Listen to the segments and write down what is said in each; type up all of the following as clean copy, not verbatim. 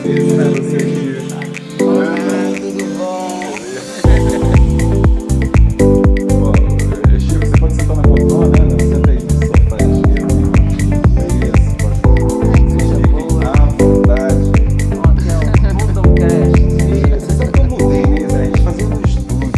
Esse é você aqui. Tudo bom? Bom, Chico, você pode sentar na poltrona, né? Senta aí no sofá esquerdo. Isso, pode. Seja Fiquem boa. à vontade. Aqui é o Rondocast. Você sabe que eu mudei, né? A gente fazia no estúdio.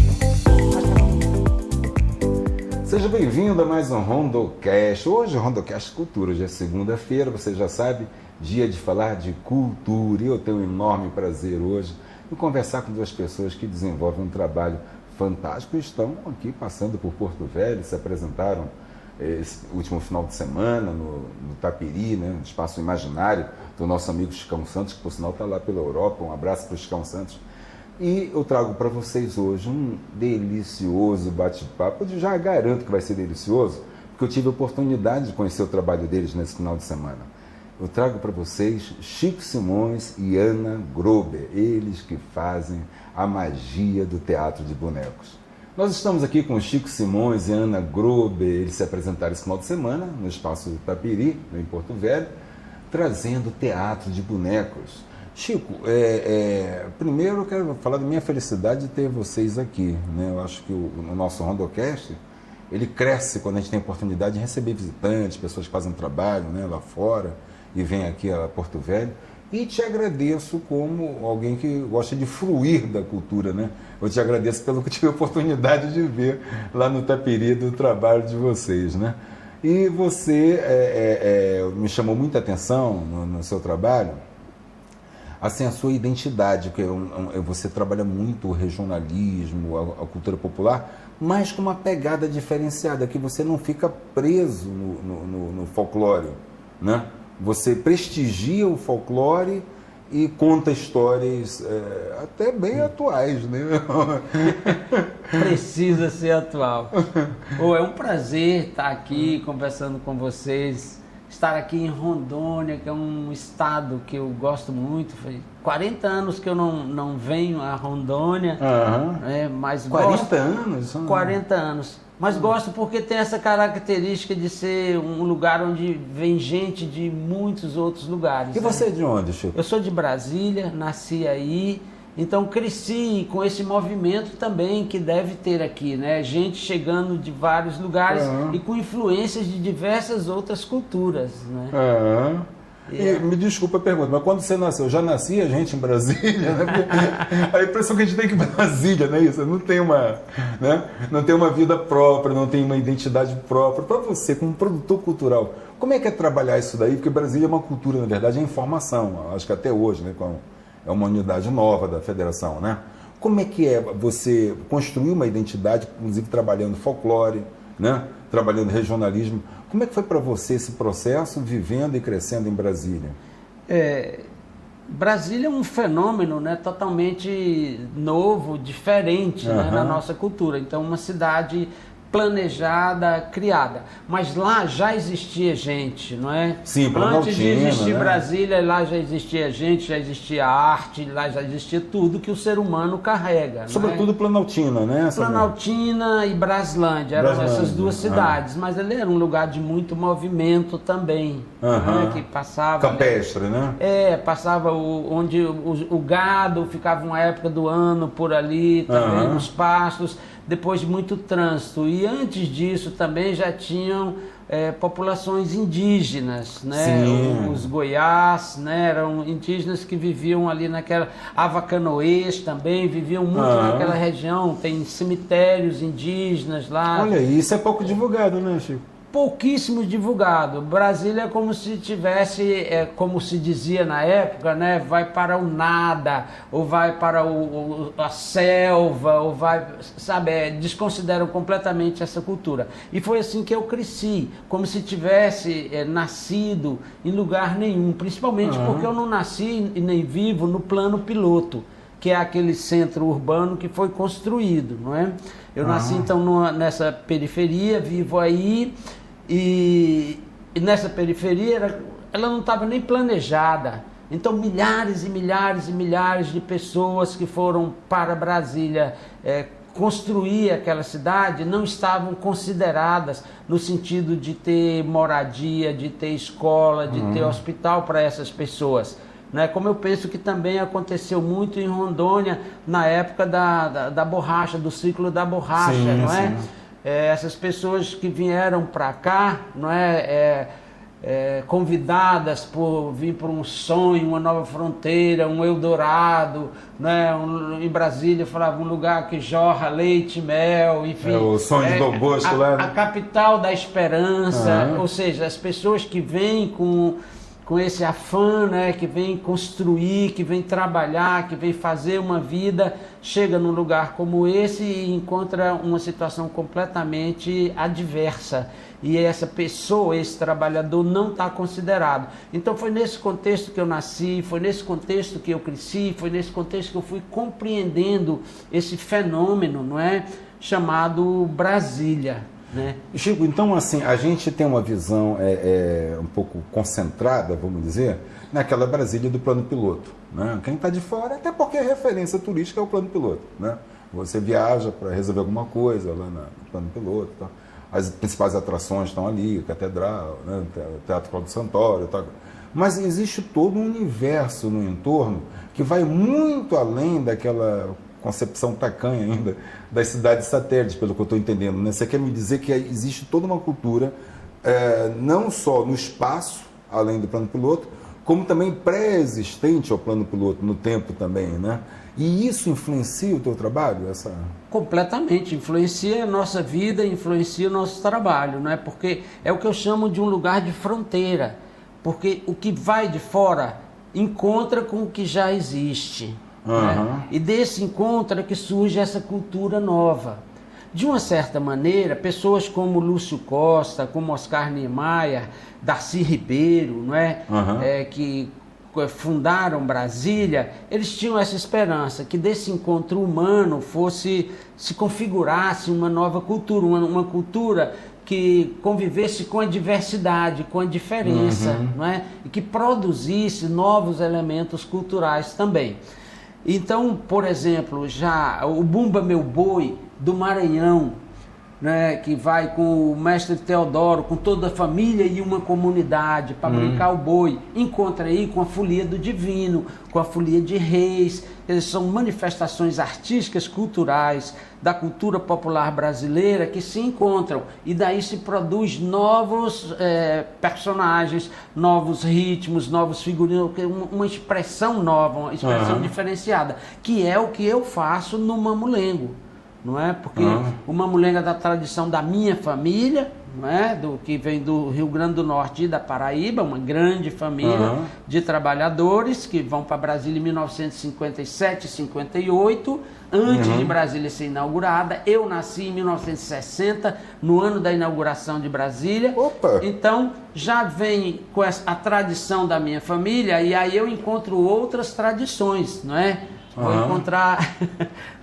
Seja bem-vindo a mais um Rondocast. Hoje é Rondocast Cultura. Hoje é segunda-feira, você já sabe, dia de falar de cultura. E eu tenho um enorme prazer hoje em conversar com duas pessoas que desenvolvem um trabalho fantástico e estão aqui passando por Porto Velho, se apresentaram esse último final de semana no Tapiri, né, no Espaço Imaginário do nosso amigo Chicão Santos, que por sinal está lá pela Europa. Um abraço para o Chicão Santos. E eu trago para vocês hoje um delicioso bate-papo. Eu já garanto que vai ser delicioso, porque eu tive a oportunidade de conhecer o trabalho deles nesse final de semana. Eu trago para vocês Chico Simões e Ana Grober, eles que fazem a magia do teatro de bonecos. Nós estamos aqui com Chico Simões e Ana Grober, eles se apresentaram esse final de semana no Espaço do Tapiri, em Porto Velho, trazendo teatro de bonecos. Chico, primeiro eu quero falar da minha felicidade de ter vocês aqui, né? Eu acho que o nosso Rondocast, ele cresce quando a gente tem a oportunidade de receber visitantes, pessoas que fazem trabalho, né, lá fora e vêm aqui a Porto Velho. E te agradeço como alguém que gosta de fruir da cultura, né? Eu te agradeço pelo que tive a oportunidade de ver lá no Tapiri do trabalho de vocês, né? E você me chamou muita atenção no seu trabalho, assim, a sua identidade, que você trabalha muito o regionalismo, a cultura popular, mas com uma pegada diferenciada, que você não fica preso no folclore, né? Você prestigia o folclore e conta histórias até bem atuais, né? Precisa ser atual. É um prazer estar aqui conversando com vocês. Estar aqui em Rondônia, que é um estado que eu gosto muito. Foi 40 anos que eu não venho a Rondônia. Mas 40 anos? 40 anos. Mas gosto porque tem essa característica de ser um lugar onde vem gente de muitos outros lugares. E você é de onde, Chico? Eu sou de Brasília, nasci aí. Então cresci com esse movimento também que deve ter aqui, né? Gente chegando de vários lugares e com influências de diversas outras culturas, né? E, me desculpa a pergunta, mas quando você nasceu, já nascia gente em Brasília? Né? A impressão que a gente tem que Brasília, não é isso? Não tem não tem uma vida própria, não tem uma identidade própria. Para você, como produtor cultural, como é que é trabalhar isso daí? Porque Brasília é uma cultura, na verdade, é informação. Acho que até hoje, né? É uma unidade nova da federação, né? Como é que é você construir uma identidade, inclusive trabalhando folclore, né? Trabalhando regionalismo? Como é que foi para você esse processo, vivendo e crescendo em Brasília? Brasília é um fenômeno, né, totalmente novo, diferente, né, na nossa cultura. Então, uma cidade planejada, criada. Mas lá já existia gente, não é? Sim, antes de existir, né? Brasília, lá já existia gente, já existia arte, lá já existia tudo que o ser humano carrega. Sobretudo Planaltina, né? Planaltina e Braslândia, eram essas duas cidades, mas ele era um lugar de muito movimento também, né? Que passava... Campestre, né? Passava onde o gado ficava uma época do ano por ali, também nos pastos, depois de muito trânsito. E antes disso também já tinham populações indígenas, né? Sim. Os goiás, né? Eram indígenas que viviam ali naquela... Avacanoês também viviam muito naquela região. Tem cemitérios indígenas lá. Olha, isso é pouco divulgado, né, Chico? Pouquíssimo divulgado. Brasília é como se tivesse, como se dizia na época, né, vai para o nada, ou vai para a selva, ou vai, sabe, desconsideram completamente essa cultura. E foi assim que eu cresci, como se tivesse nascido em lugar nenhum, principalmente porque eu não nasci e nem vivo no plano piloto, que é aquele centro urbano que foi construído, não é? Eu nasci então nessa periferia, vivo aí, e nessa periferia ela não estava nem planejada. Então milhares e milhares e milhares de pessoas que foram para Brasília construir aquela cidade não estavam consideradas no sentido de ter moradia, de ter escola, de ter hospital para essas pessoas. né? Como eu penso que também aconteceu muito em Rondônia na época da borracha, do ciclo da borracha, sim, não é? Sim. Essas pessoas que vieram para cá, não é? Convidadas por vir por um sonho, uma nova fronteira, um Eldorado, né? Em Brasília falava um lugar que jorra leite, mel, enfim. O sonho de Dom Bosco lá. A capital da esperança, ou seja, as pessoas que vêm com esse afã, né, que vem construir, que vem trabalhar, que vem fazer uma vida, chega num lugar como esse e encontra uma situação completamente adversa. E essa pessoa, esse trabalhador, não está considerado. Então foi nesse contexto que eu nasci, foi nesse contexto que eu cresci, foi nesse contexto que eu fui compreendendo esse fenômeno, não é, chamado Brasília. Né? Chico, então assim, a gente tem uma visão um pouco concentrada, vamos dizer, naquela Brasília do plano piloto. Né? Quem está de fora, até porque a referência turística é o plano piloto. Né? Você viaja para resolver alguma coisa lá no plano piloto. Tá? As principais atrações estão ali, Catedral, né? Teatro Cláudio Santoro. Tá? Mas existe todo um universo no entorno que vai muito além daquela concepção tacanha ainda das cidades satélites, pelo que eu estou entendendo. Né? Você quer me dizer que existe toda uma cultura, não só no espaço, além do plano piloto, como também pré-existente ao plano piloto, no tempo também, né? E isso influencia o teu trabalho? Completamente, influencia a nossa vida, influencia o nosso trabalho, não é? Porque é o que eu chamo de um lugar de fronteira, porque o que vai de fora encontra com o que já existe. Né? E desse encontro é que surge essa cultura nova. De uma certa maneira, pessoas como Lúcio Costa, como Oscar Niemeyer, Darcy Ribeiro, não é? Que fundaram Brasília, eles tinham essa esperança que desse encontro humano se configurasse uma nova cultura, uma cultura que convivesse com a diversidade, com a diferença, não é? E que produzisse novos elementos culturais também. Então, por exemplo, já o Bumba Meu Boi do Maranhão, né, que vai com o mestre Teodoro, com toda a família e uma comunidade para brincar o boi, encontra aí com a Folia do Divino, com a Folia de Reis. Eles são manifestações artísticas, culturais da cultura popular brasileira que se encontram, e daí se produz novos personagens, novos ritmos, novos figurinos, uma expressão nova, uma expressão diferenciada, que é o que eu faço no Mamulengo. Não é? Porque o Mamulengo é da tradição da minha família, não é? Que vem do Rio Grande do Norte e da Paraíba, uma grande família de trabalhadores que vão para Brasília em 1957, 58, antes de Brasília ser inaugurada. Eu nasci em 1960, no ano da inauguração de Brasília. Opa. Então já vem com a tradição da minha família, e aí eu encontro outras tradições, não é? Vou encontrar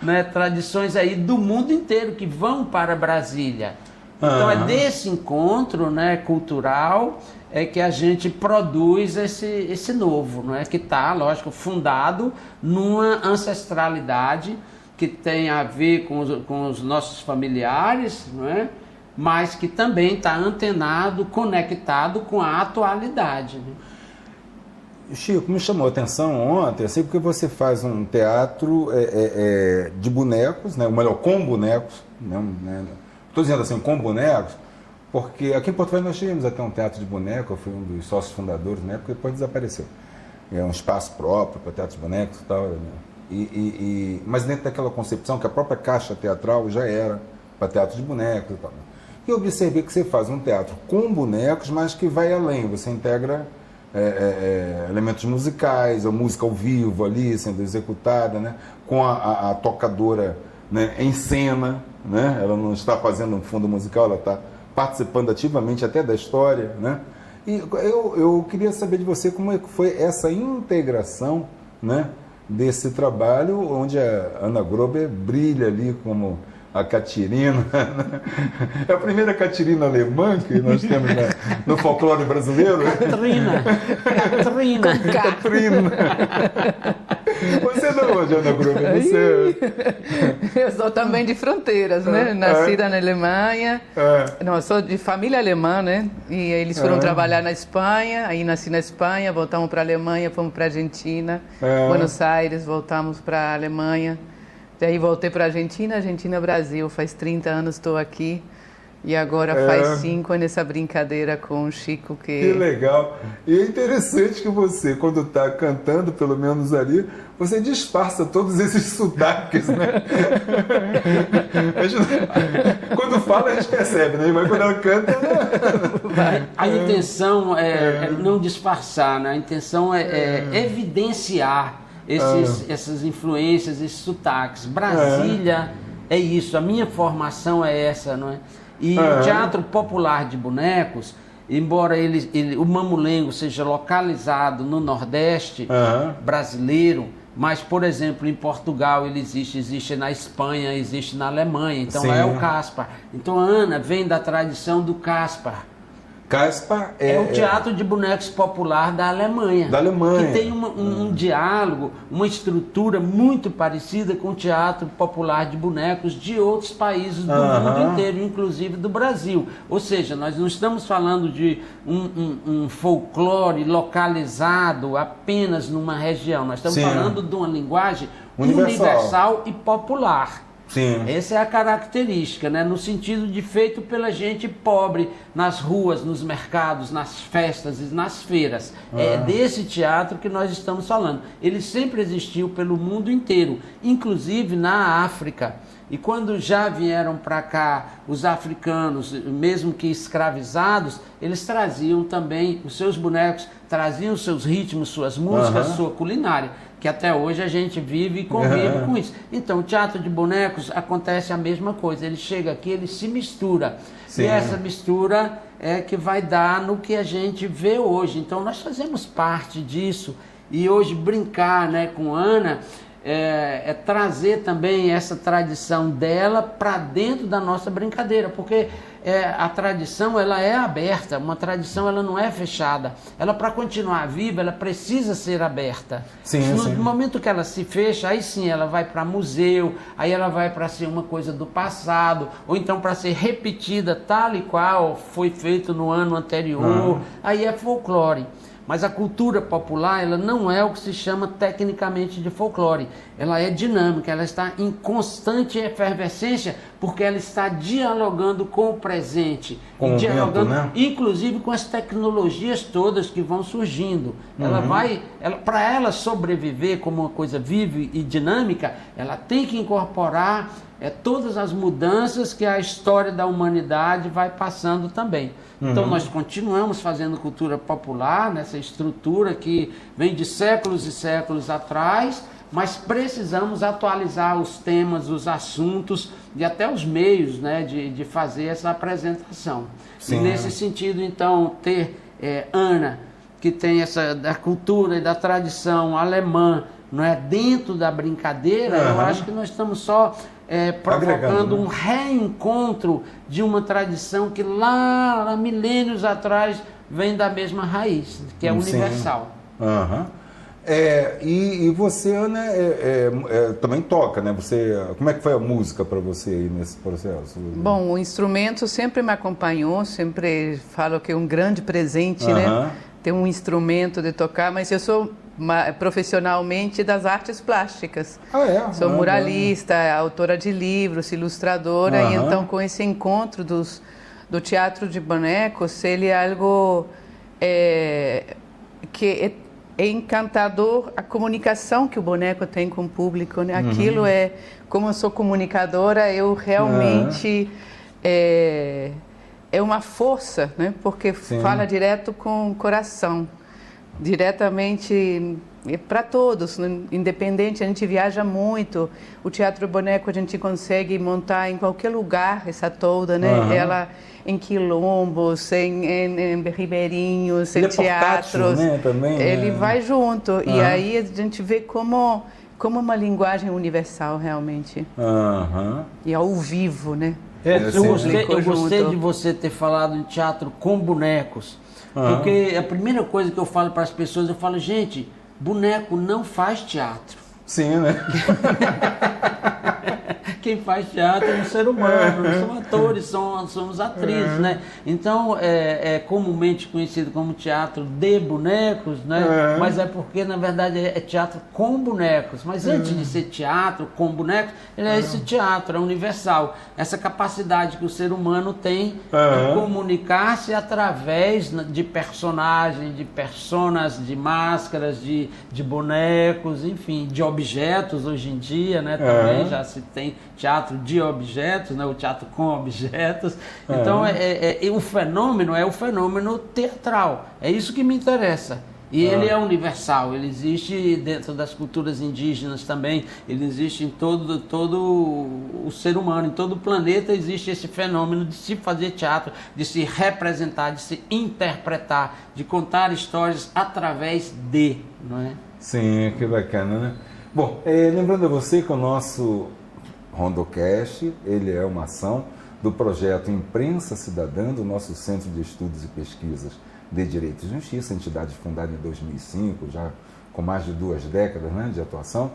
né, tradições aí do mundo inteiro que vão para Brasília. Então é desse encontro, né, cultural que a gente produz esse novo, não é? Que está, lógico, fundado numa ancestralidade que tem a ver com os nossos familiares, não é? Mas que também está antenado, conectado com a atualidade, né? Chico, me chamou a atenção ontem, assim, porque você faz um teatro de bonecos, né? Ou melhor, com bonecos, né? Estou dizendo assim, com bonecos, porque aqui em Porto Velho nós tínhamos até um teatro de boneco, eu fui um dos sócios fundadores na época, depois desapareceu. É um espaço próprio para teatro de bonecos e tal, né? Mas dentro daquela concepção que a própria caixa teatral já era para teatro de bonecos e tal. E eu observei que você faz um teatro com bonecos, mas que vai além, você integra elementos musicais, a música ao vivo ali sendo executada, né, com a tocadora, né, em cena, né, ela não está fazendo um fundo musical, ela está participando ativamente até da história, né, e eu queria saber de você como é que foi essa integração, né, desse trabalho, onde a Ana Grober brilha ali como a Catirina. É a primeira Catirina alemã que nós temos no folclore brasileiro. Catrina. Catrina. Você é de onde, Ana Gruber? Eu sou também de Fronteiras, né? Nascida na Alemanha. Não, eu sou de família alemã, né? E eles foram trabalhar na Espanha, aí nasci na Espanha, voltamos para a Alemanha, fomos para a Argentina, Buenos Aires, voltamos para a Alemanha. Daí voltei para a Argentina, Brasil. Faz 30 anos estou aqui. E agora faz 5 nessa brincadeira com o Chico. Que legal. E é interessante que você, quando está cantando, pelo menos ali, você disfarça todos esses sotaques, né? Quando fala, a gente percebe, né? Mas quando ela canta... A intenção é não disfarçar, né? A intenção é evidenciar essas influências, esses sotaques. Brasília é isso, a minha formação é essa, não é? E o teatro popular de bonecos, embora o mamulengo seja localizado no Nordeste brasileiro, mas, por exemplo, em Portugal ele existe na Espanha, existe na Alemanha, então é o Caspar. Então a Ana vem da tradição do Caspar. Caspar é o teatro de bonecos popular da Alemanha. Da Alemanha. Que tem um diálogo, uma estrutura muito parecida com o teatro popular de bonecos de outros países do mundo inteiro, inclusive do Brasil. Ou seja, nós não estamos falando de um folclore localizado apenas numa região. Nós estamos falando de uma linguagem universal e popular. Sim. Essa é a característica, né? No sentido de feito pela gente pobre, nas ruas, nos mercados, nas festas e nas feiras. É desse teatro que nós estamos falando. Ele sempre existiu pelo mundo inteiro, inclusive na África. E quando já vieram para cá os africanos, mesmo que escravizados, eles traziam também os seus bonecos, traziam seus ritmos, suas músicas, sua culinária, que até hoje a gente vive e convive com isso. Então, o teatro de bonecos acontece a mesma coisa. Ele chega aqui, ele se mistura. Sim. E essa mistura é que vai dar no que a gente vê hoje. Então, nós fazemos parte disso. E hoje brincar, né, com Ana é trazer também essa tradição dela para dentro da nossa brincadeira, porque a tradição ela é aberta, uma tradição ela não é fechada, ela para continuar viva ela precisa ser aberta. No momento que ela se fecha, aí sim ela vai para museu, aí ela vai para ser uma coisa do passado, ou então para ser repetida tal e qual foi feito no ano anterior, aí é folclore. Mas a cultura popular, ela não é o que se chama tecnicamente de folclore. Ela é dinâmica, ela está em constante efervescência, porque ela está dialogando com o presente. Com dialogando, né? Inclusive com as tecnologias todas que vão surgindo. Para ela sobreviver como uma coisa viva e dinâmica, ela tem que incorporar todas as mudanças que a história da humanidade vai passando também. Então nós continuamos fazendo cultura popular nessa estrutura que vem de séculos e séculos atrás, mas precisamos atualizar os temas, os assuntos e até os meios, né, de fazer essa apresentação. Sim. E nesse sentido, então, ter Ana, que tem essa da cultura e da tradição alemã, não é, dentro da brincadeira, eu acho que nós estamos só provocando um reencontro de uma tradição que lá milênios atrás vem da mesma raiz, que é universal. E você, Ana, também toca, né? Como é que foi a música para você aí nesse processo? Bom, o instrumento sempre me acompanhou, sempre falo que é um grande presente, né? Ter um instrumento de tocar, mas eu sou profissionalmente das artes plásticas. Sou muralista, autora de livros, ilustradora, e então com esse encontro do teatro de bonecos, ele é algo que é encantador, a comunicação que o boneco tem com o público, né? Aquilo como eu sou comunicadora, eu realmente é uma força, né? Porque fala direto com o coração, diretamente para todos, independente, a gente viaja muito, o teatro boneco a gente consegue montar em qualquer lugar essa tolda, né? Ela em quilombos, em ribeirinhos, em teatros, portátil, né? Também, ele vai junto, e aí a gente vê como como uma linguagem universal, realmente. E ao vivo, né? Eu gostei de você ter falado em teatro com bonecos, porque a primeira coisa que eu falo para as pessoas, eu falo, gente, boneco não faz teatro. Sim, né? Quem faz teatro é um ser humano, são atores, somos atrizes, né? Então, é comumente conhecido como teatro de bonecos, né? Mas é porque, na verdade, é teatro com bonecos. Mas antes de ser teatro com bonecos, ele é esse teatro, é universal. Essa capacidade que o ser humano tem de comunicar-se através de personagens, de personas, de máscaras, de bonecos, enfim, de objetos hoje em dia, né? Também já se tem teatro de objetos, né? O teatro com objetos. Então, o fenômeno é o fenômeno teatral. É isso que me interessa. E ele é universal, ele existe dentro das culturas indígenas também, ele existe em todo o ser humano, em todo o planeta existe esse fenômeno de se fazer teatro, de se representar, de se interpretar, de contar histórias através de, não é? Sim, que bacana, né? Bom, lembrando a você que o nosso Rondocast, ele é uma ação do projeto Imprensa Cidadã, do nosso Centro de Estudos e Pesquisas de Direito e Justiça, entidade fundada em 2005, já com mais de 2 décadas, né, de atuação,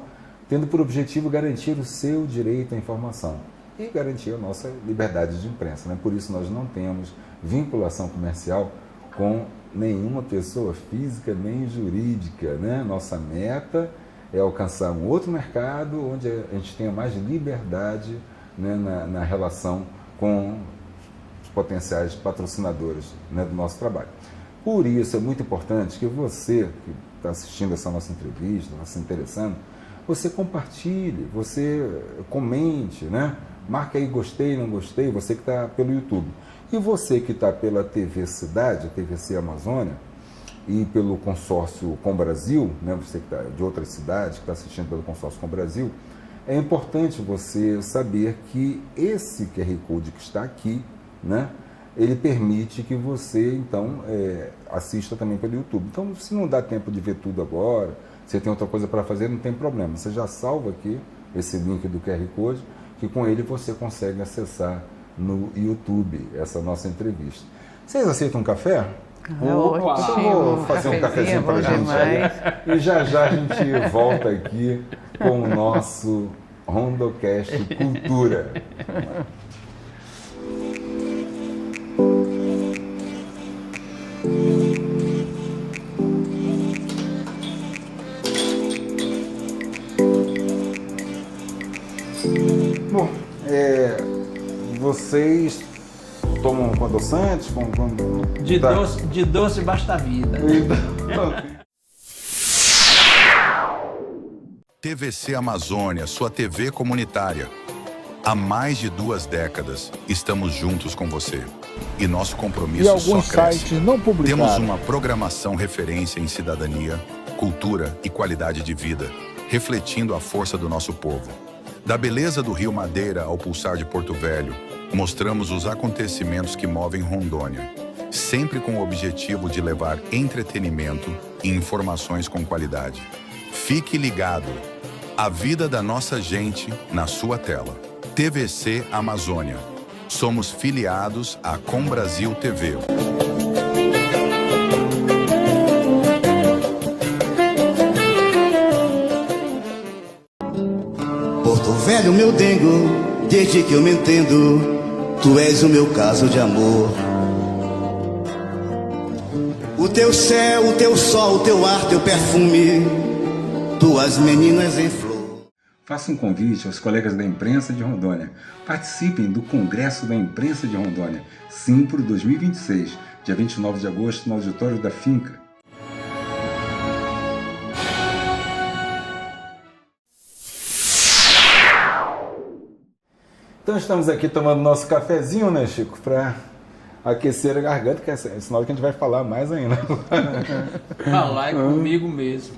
tendo por objetivo garantir o seu direito à informação e garantir a nossa liberdade de imprensa, né? Por isso nós não temos vinculação comercial com nenhuma pessoa física nem jurídica, né? Nossa meta é alcançar um outro mercado onde a gente tenha mais liberdade, né, na relação com os potenciais patrocinadores, né, do nosso trabalho. Por isso é muito importante que você que está assistindo essa nossa entrevista, está se interessando, você compartilhe, você comente, né? Marque aí gostei, não gostei, você que está pelo YouTube. E você que está pela TV Cidade, a TVC Amazônia, e pelo consórcio Com Brasil, né, você que está de outras cidades, que está assistindo pelo consórcio Com Brasil, é importante você saber que esse QR Code que está aqui, né, ele permite que você, então, assista também pelo YouTube. Então, se não dá tempo de ver tudo agora, você tem outra coisa para fazer, não tem problema. Você já salva aqui esse link do QR Code, que com ele você consegue acessar no YouTube essa nossa entrevista. Vocês aceitam um café? Opa, eu vou fazer um cafezinho para a gente aí. E já já a gente volta aqui com o nosso Rondocast Cultura. Bom, vocês tomam com adoçantes? De doce basta a vida. TVC Amazônia, sua TV comunitária. Há mais de 2 décadas, estamos juntos com você. E nosso compromisso só cresce. E alguns sites não publicaram. Temos uma programação referência em cidadania, cultura e qualidade de vida, refletindo a força do nosso povo. Da beleza do Rio Madeira ao pulsar de Porto Velho, mostramos os acontecimentos que movem Rondônia, sempre com o objetivo de levar entretenimento e informações com qualidade. Fique ligado. A vida da nossa gente na sua tela. TVC Amazônia. Somos filiados à Com Brasil TV. Porto Velho, meu dengo, desde que eu me entendo, tu és o meu caso de amor. O teu céu, o teu sol, o teu ar, teu perfume, tuas meninas em flor. Faça um convite aos colegas da imprensa de Rondônia. Participem do Congresso da Imprensa de Rondônia, Simpro 2026, dia 29 de agosto, no auditório da Finca. Então estamos aqui tomando nosso cafezinho, né, Chico, para aquecer a garganta, que é sinal que a gente vai falar mais ainda. Falar é comigo mesmo.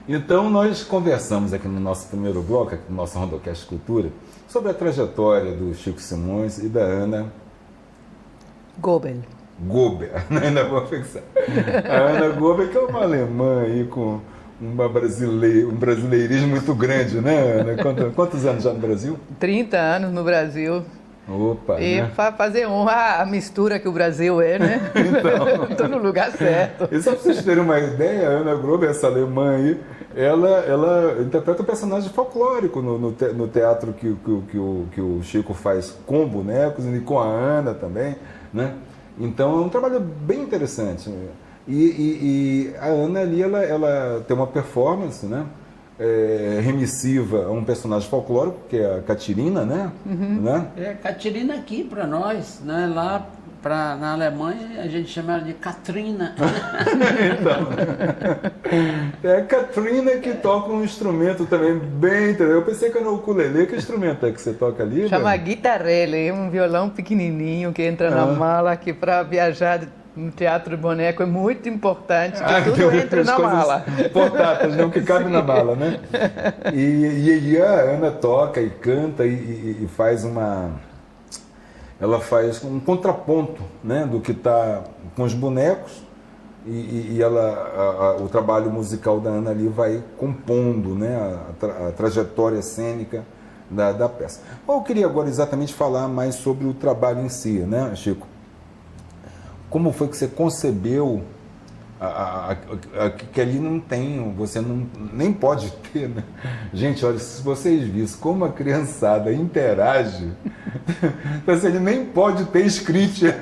Então nós conversamos aqui no nosso primeiro bloco, aqui no nosso Rondocast Cultura, sobre a trajetória do Chico Simões e da Ana Gobel. Gober, ainda vou fixar. A Ana Gober, que é uma alemã aí com um brasileirismo muito grande, né, Ana? Quantos anos já no Brasil? 30 anos no Brasil. Opa, E né? para fazer honra à mistura que o Brasil é, né? Então, Estou no lugar certo. e só para vocês terem uma ideia, a Ana Grober, essa alemã aí, ela interpreta um personagem folclórico no teatro que o Chico faz com bonecos e com a Ana também, né? Então é um trabalho bem interessante. E a Ana ali, ela tem uma performance, né? Remissiva a um personagem folclórico, que é a Catirina, né? Né? É Catirina aqui para nós, né? Lá na Alemanha a gente chama ela de Katrina. Então, é a Catrina que toca um instrumento também bem interessante. Eu pensei que era o ukulele. Que instrumento é que você toca ali? Chama guitarrele, é um violão pequenininho que entra na mala, que para viajar no teatro de boneco é muito importante que tudo entre na mala. Portáteis, não, que cabe na mala, né? E a Ana toca e canta e faz ela faz um contraponto, né, do que está com os bonecos e o trabalho musical da Ana ali vai compondo, né, a trajetória cênica da peça. Eu queria agora exatamente falar mais sobre o trabalho em si, né, Chico? Como foi que você concebeu que ali não tem, você nem pode ter, né? Gente, olha, se vocês vissem como a criançada interage, ele nem pode ter script. Ele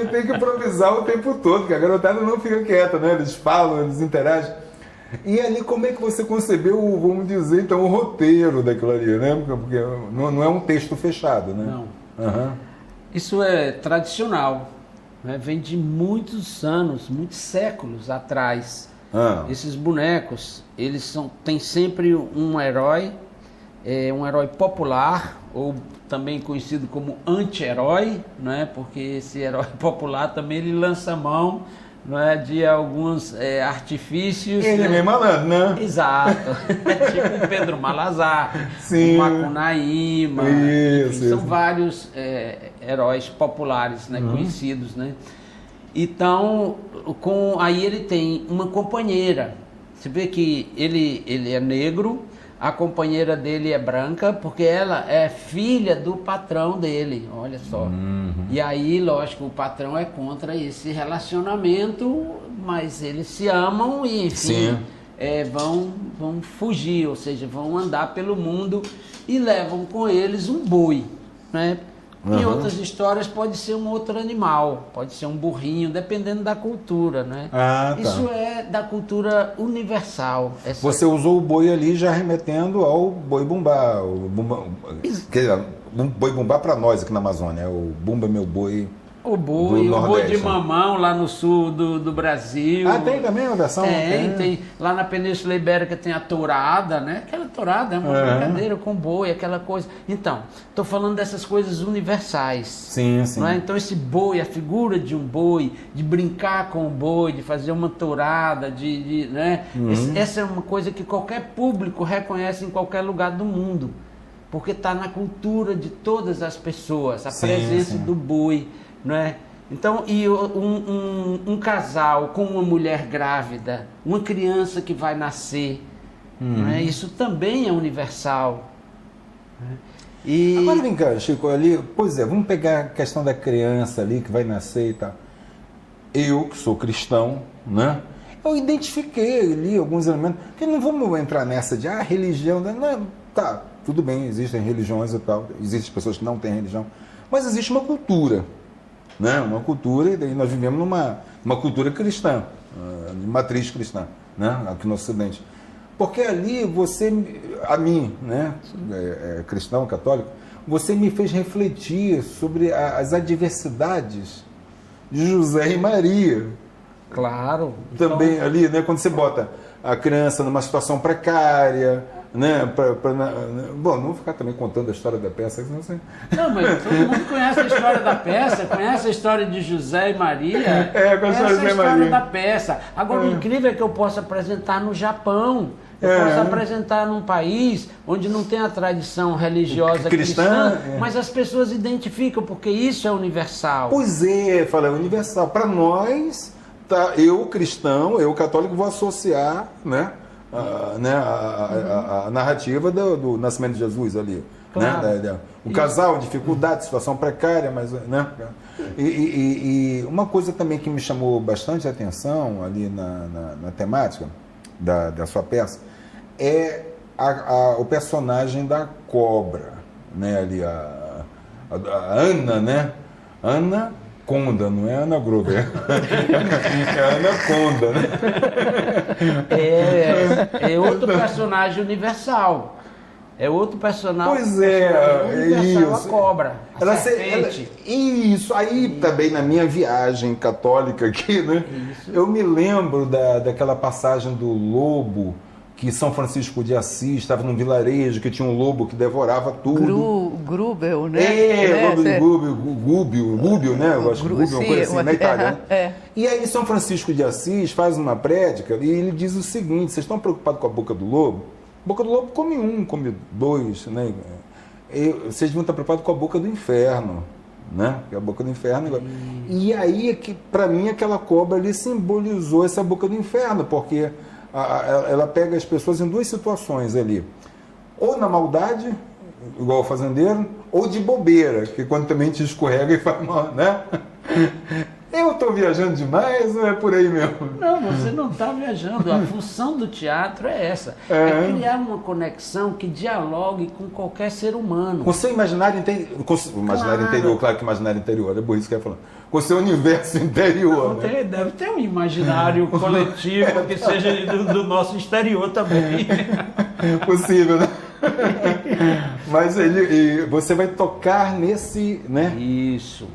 tem que improvisar o tempo todo, porque a garotada não fica quieta, né? Eles falam, eles interagem. E ali, como é que você concebeu, vamos dizer, então, o roteiro daquilo ali, né? Porque não é um texto fechado, né? Não. Uhum. Isso é tradicional, né? Vem de muitos anos, muitos séculos atrás. Esses bonecos, eles têm sempre um herói popular, ou também conhecido como anti-herói, né? Porque esse herói popular também ele lança mão, não é, de alguns artifícios. Ele é meio malandro, né? Exato. Tipo o Pedro Malazar, Sim. o Macunaíma. Isso. São vários heróis populares, né, conhecidos, né? Então, aí ele tem uma companheira. Você vê que ele é negro, a companheira dele é branca, porque ela é filha do patrão dele, olha só. E aí, lógico, o patrão é contra esse relacionamento, mas eles se amam e, enfim, vão fugir, ou seja, vão andar pelo mundo e levam com eles um boi, né? Em outras histórias pode ser um outro animal, pode ser um burrinho, dependendo da cultura, né? Tá. Isso é da cultura universal. Você usou o boi ali já remetendo ao boi bumbá. Boi bumbá para nós aqui na Amazônia, é o Bumba Meu Boi. O boi de mamão lá no sul do Brasil. Tem também uma versão? Tem. Lá na Península Ibérica tem a tourada, né? Aquela tourada é uma brincadeira com boi, aquela coisa. Então, estou falando dessas coisas universais. Sim. Não é? Então, esse boi, a figura de um boi, de brincar com o boi, de fazer uma tourada, né? Essa é uma coisa que qualquer público reconhece em qualquer lugar do mundo. Porque está na cultura de todas as pessoas, a presença do boi. Não é? Então, e um casal com uma mulher grávida, uma criança que vai nascer, não é? Isso também é universal. Agora vem cá, Chico, ali, pois é, vamos pegar a questão da criança ali que vai nascer e tal. Eu, que sou cristão, né? Eu identifiquei ali alguns elementos, porque não vamos entrar nessa de religião, não, tá, tudo bem, existem religiões e tal, existem pessoas que não têm religião, mas existe uma cultura. Né? Uma cultura, e daí nós vivemos numa cultura cristã, de matriz cristã, né? Aqui no Ocidente. Porque ali a mim, né? Cristão, católico, você me fez refletir sobre as adversidades de José e Maria. Claro. Também então... ali, né? Quando você bota a criança numa situação precária, né? Bom, não vou ficar também contando a história da peça. Não, mas todo mundo conhece a história da peça, conhece a história de José e Maria. Essa é a história da peça. Agora, o incrível é que eu posso apresentar no Japão. Eu posso apresentar num país onde não tem a tradição religiosa cristã, mas as pessoas identificam, porque isso é universal. Pois é, fala, é universal. Para nós, eu cristão, eu católico, vou associar, né, a narrativa do nascimento de Jesus ali. Claro. Né? O casal, dificuldade, situação precária, mas, né? E uma coisa também que me chamou bastante atenção ali na temática da sua peça é o personagem da cobra, né? Ali a Ana, né? Ana Conda, não é Ana Grover, é Ana Conda, né? É outro personagem universal. É outro personagem. Pois é isso. A cobra, a serpente. Isso. Aí também na minha viagem católica aqui, né? Isso. Eu me lembro daquela passagem do lobo, que São Francisco de Assis estava num vilarejo que tinha um lobo que devorava tudo. Grubel, né? Lobo de Gúbio, né? Eu acho que Gúbio é uma coisa assim, na Itália. Né? E aí São Francisco de Assis faz uma prédica e ele diz o seguinte: vocês estão preocupados com a boca do lobo? A boca do lobo come um, come dois, né? Vocês deviam estar preocupados com a boca do inferno, né? A boca do inferno. E aí, que para mim, aquela cobra ali simbolizou essa boca do inferno, porque ela pega as pessoas em duas situações ali: ou na maldade, igual o fazendeiro, ou de bobeira, que quando também te escorrega e faz mal, né? Eu estou viajando demais ou é por aí mesmo? Não, você não está viajando. A função do teatro é essa. É criar uma conexão que dialogue com qualquer ser humano. Com o seu imaginário interior. Claro que imaginário interior, é por isso que eu ia falar. Com o seu universo interior. Não, né? Deve ter um imaginário coletivo que seja do nosso exterior também. Possível, né? Mas você vai tocar nesse, né? Isso.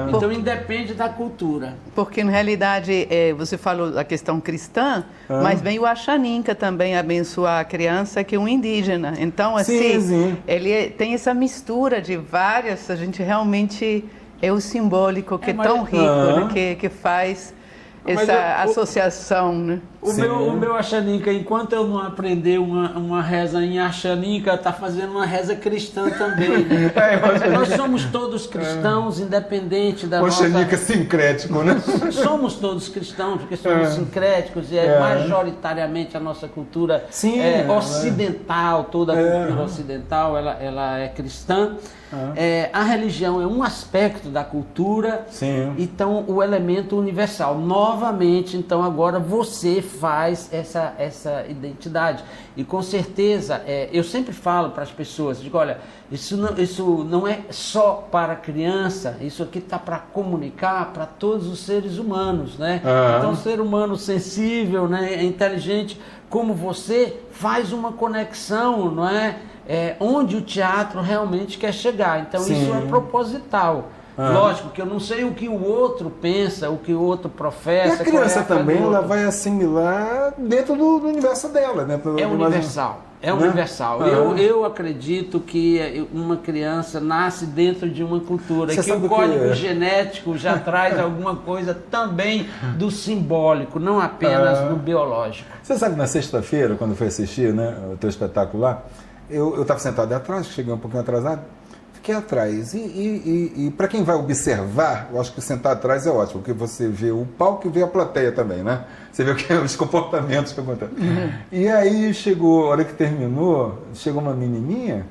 Então independe da cultura. Porque na realidade você falou da questão cristã, mas vem o Axaninca também abençoar a criança, que é um indígena. Então assim, sim. Ele tem essa mistura de várias. A gente realmente é o simbólico que é tão rico, né? que faz essa associação, né? O meu Axaninca, enquanto eu não aprender uma reza em Axaninca, está fazendo uma reza cristã também. Né? Nós somos todos cristãos, independente da nossa... Axaninca sincrético, né? Somos todos cristãos, porque somos sincréticos e majoritariamente a nossa cultura ocidental, toda a cultura ocidental, ela é cristã. A religião é um aspecto da cultura, então o elemento universal. Novamente, então agora você faz essa identidade. E com certeza, eu sempre falo para as pessoas, digo, olha, isso não é só para criança, isso aqui está para comunicar para todos os seres humanos, né? Então, ser humano sensível, né, inteligente, como você, faz uma conexão, não é? Onde o teatro realmente quer chegar. Então, isso é proposital. Lógico que eu não sei o que o outro pensa, o que o outro professa. E a criança também, ela vai assimilar dentro do universo dela, né? Universal. É universal. Eu acredito que uma criança nasce dentro de uma cultura, que o código genético já traz alguma coisa também do simbólico, não apenas do biológico. Você sabe, na sexta-feira, quando eu fui assistir, né, o teu espetáculo lá, eu estava sentado atrás, cheguei um pouquinho atrasado, fiquei atrás. E para quem vai observar, eu acho que sentar atrás é ótimo, porque você vê o palco e vê a plateia também, né? Você vê os comportamentos que acontecem. E aí chegou, a hora que terminou, chegou uma menininha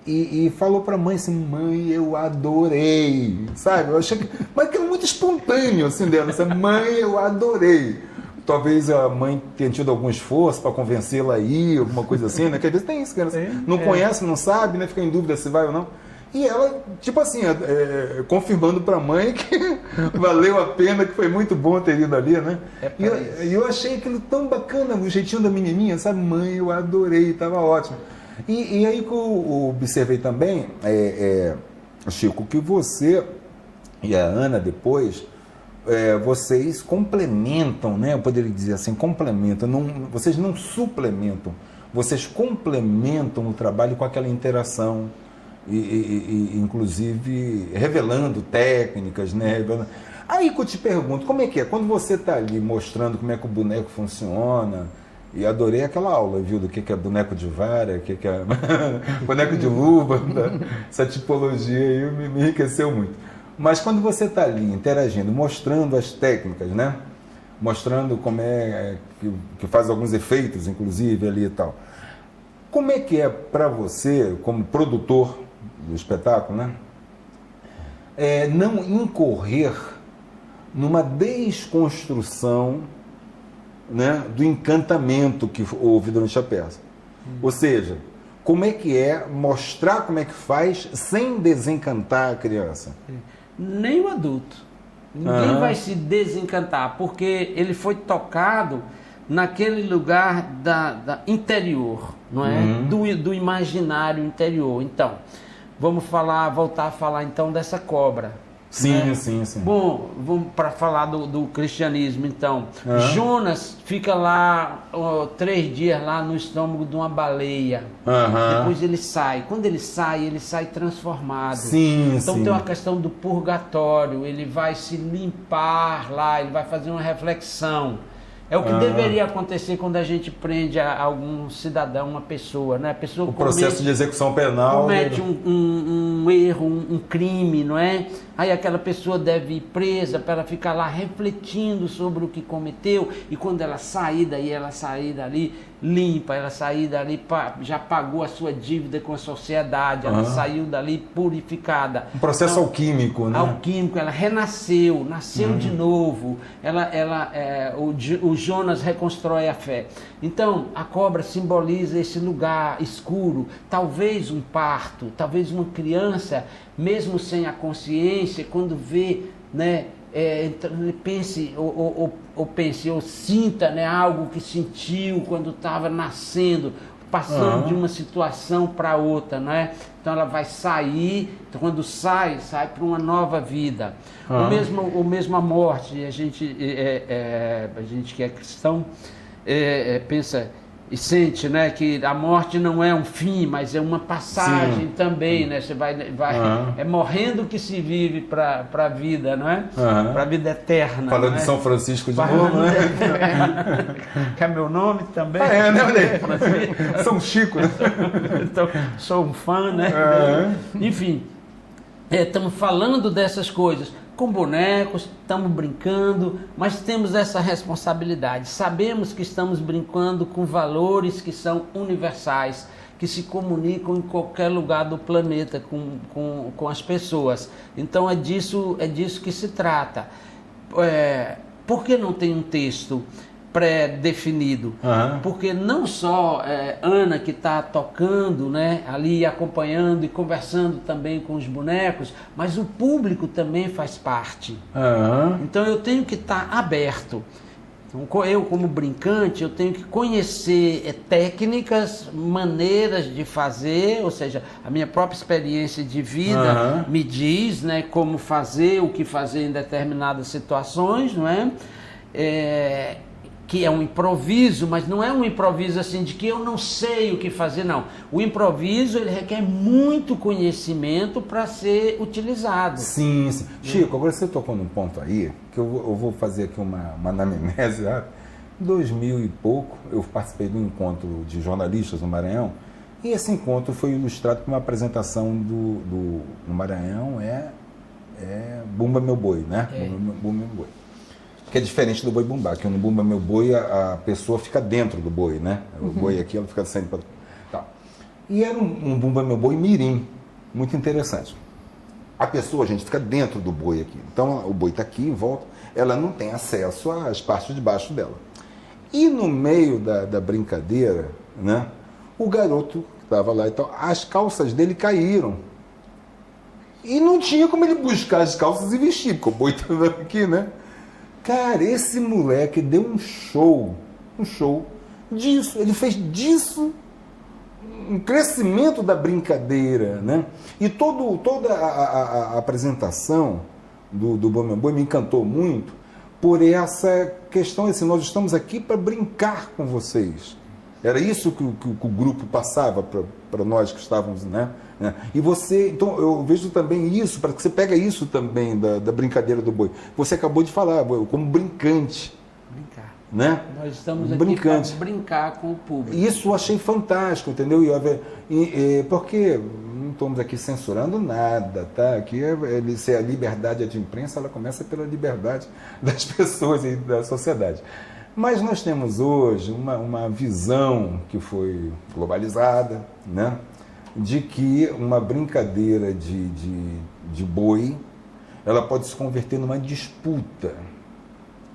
e falou para a mãe assim: mãe, eu adorei, sabe? Eu achei que, mas que era muito espontâneo assim dela, assim, mãe, eu adorei. Talvez a mãe tenha tido algum esforço para convencê-la aí, alguma coisa assim, né? Que às vezes tem isso, não conhece, não sabe, né? Fica em dúvida se vai ou não. E ela, tipo assim, confirmando para a mãe que valeu a pena, que foi muito bom ter ido ali, né? E eu achei aquilo tão bacana, o jeitinho da menininha, sabe? Mãe, eu adorei, estava ótimo. E aí que eu observei também, Chico, que você e a Ana depois... vocês complementam, né? Eu poderia dizer assim, complementam, vocês não suplementam, vocês complementam o trabalho com aquela interação, inclusive revelando técnicas, né? Aí que eu te pergunto, como é que é? Quando você está ali mostrando como é que o boneco funciona, e adorei aquela aula, viu, do que é boneco de vara, o que é boneco de luva, essa tipologia aí me enriqueceu muito. Mas quando você está ali interagindo, mostrando as técnicas, né? mostrando como que faz alguns efeitos, inclusive, ali e tal. Como é que é para você, como produtor do espetáculo, né? Não incorrer numa desconstrução, né, do encantamento que houve durante a peça. Ou seja, como é que é mostrar como é que faz sem desencantar a criança? Nem o adulto. Ninguém vai se desencantar, porque ele foi tocado naquele lugar da interior, não é? Do imaginário interior. Então, voltar a falar então dessa cobra. Sim, né? sim. Bom, vamos para falar do cristianismo, então. Jonas fica lá 3 dias lá no estômago de uma baleia. Depois ele sai. Quando ele sai transformado. Então tem uma questão do purgatório. Ele vai se limpar lá, ele vai fazer uma reflexão. É o que deveria acontecer quando a gente prende algum cidadão, uma pessoa, né? A pessoa o processo de execução penal comete um erro, um crime, não é? Aí aquela pessoa deve ir presa para ela ficar lá refletindo sobre o que cometeu, e quando ela sair dali limpa, ela sair dali, já pagou a sua dívida com a sociedade, ela saiu dali purificada. Um processo alquímico, né? Alquímico, ela renasceu, nasceu de novo, o Jonas reconstrói a fé. Então, a cobra simboliza esse lugar escuro, talvez um parto, talvez uma criança, mesmo sem a consciência, quando vê, né, pense ou sinta, né, algo que sentiu quando estava nascendo, passando de uma situação para outra, não é? Então ela vai sair, então, quando sai para uma nova vida. O mesmo a morte, a gente que é cristão pensa e sente, né, que a morte não é um fim, mas é uma passagem também, né? Você vai é morrendo que se vive para a vida, não é? Para a vida eterna. Falando de São Francisco de novo, né? Que é meu nome também. Né? São Chico, né? Então, sou um fã, né? Enfim, estamos falando dessas coisas. Com bonecos, estamos brincando, mas temos essa responsabilidade. Sabemos que estamos brincando com valores que são universais, que se comunicam em qualquer lugar do planeta com as pessoas. Então é disso que se trata. Por que não tem um texto pré-definido? Porque não só Ana, que está tocando, né, ali acompanhando e conversando também com os bonecos, mas o público também faz parte. Então eu tenho que estar aberto. Então, eu, como brincante, eu tenho que conhecer técnicas, maneiras de fazer, ou seja, a minha própria experiência de vida me diz, né, como fazer, o que fazer em determinadas situações, não é? Que é um improviso, mas não é um improviso assim de que eu não sei o que fazer, não. O improviso, ele requer muito conhecimento para ser utilizado. Sim. Chico, agora você tocou num ponto aí, que eu vou fazer aqui uma anamnese. Em 2000 e pouco, eu participei de um encontro de jornalistas no Maranhão, e esse encontro foi ilustrado por uma apresentação no Maranhão, Bumba Meu Boi, né? Bumba Meu Boi. Que é diferente do boi bumbá, que no Bumba Meu Boi a pessoa fica dentro do boi, né? O boi aqui, ela fica saindo para... Tá. E era um Bumba Meu Boi mirim, muito interessante. A pessoa, gente, fica dentro do boi aqui. Então o boi está aqui em volta, ela não tem acesso às partes de baixo dela. E no meio da brincadeira, né? O garoto que estava lá, então, as calças dele caíram. E não tinha como ele buscar as calças e vestir, porque o boi estava aqui, né? Cara, esse moleque deu um show disso, ele fez disso um crescimento da brincadeira, né? E toda a apresentação do Bumba Meu Boi me encantou muito por essa questão, assim, nós estamos aqui para brincar com vocês. Era isso que o grupo passava para nós que estávamos, né? E você, então eu vejo também isso, para que você pega isso também da brincadeira do boi. Você acabou de falar, como brincante. Brincar. Né? Nós estamos aqui para brincar com o público. Isso eu achei fantástico, entendeu? Porque estamos aqui censurando nada, tá? Aqui a liberdade de imprensa, ela começa pela liberdade das pessoas e da sociedade. Mas nós temos hoje uma visão que foi globalizada, né? De que uma brincadeira de boi, ela pode se converter numa disputa,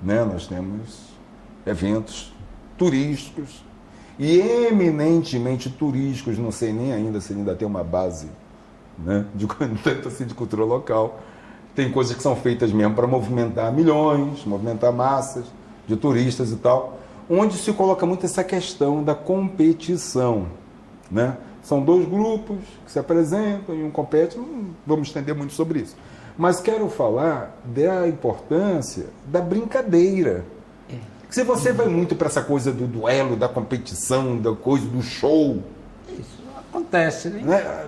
né? Nós temos eventos turísticos, e eminentemente turísticos, não sei nem ainda se ainda tem uma base, né, tanto assim de cultura local. Tem coisas que são feitas mesmo para movimentar milhões, movimentar massas de turistas e tal, onde se coloca muito essa questão da competição, né? São dois grupos que se apresentam e um compete, não vamos estender muito sobre isso. Mas quero falar da importância da brincadeira. Se você vai muito para essa coisa do duelo, da competição, da coisa do show... Isso acontece, né?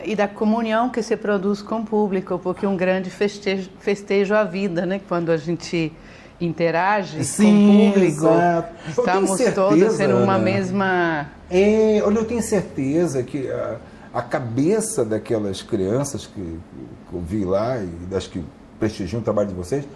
E da comunhão que se produz com o público, porque um grande festejo à vida, né? Quando a gente interage com o público, exato. Estamos todos em uma mesma... Olha, eu tenho certeza que a cabeça daquelas crianças que eu vi lá e das que prestigiam o trabalho de vocês...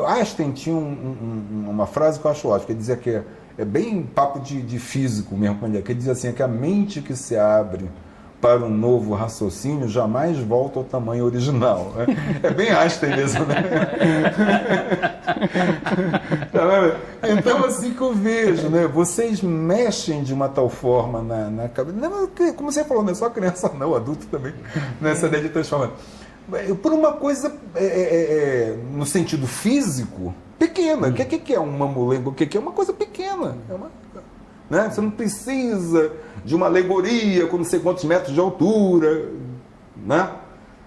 Einstein tinha uma frase que eu acho ótima, que ele dizia que é bem papo de físico mesmo, que ele dizia assim, que a mente que se abre para um novo raciocínio jamais volta ao tamanho original. É bem Einstein mesmo, né? Então, assim que eu vejo, né? Vocês mexem de uma tal forma na cabeça, como você falou, não é só criança não, adulto também, nessa ideia de transformar. Por uma coisa, no sentido físico, pequena. O que é um mamulengo? O que é uma coisa pequena? Né? Você não precisa de uma alegoria com não sei quantos metros de altura. Né?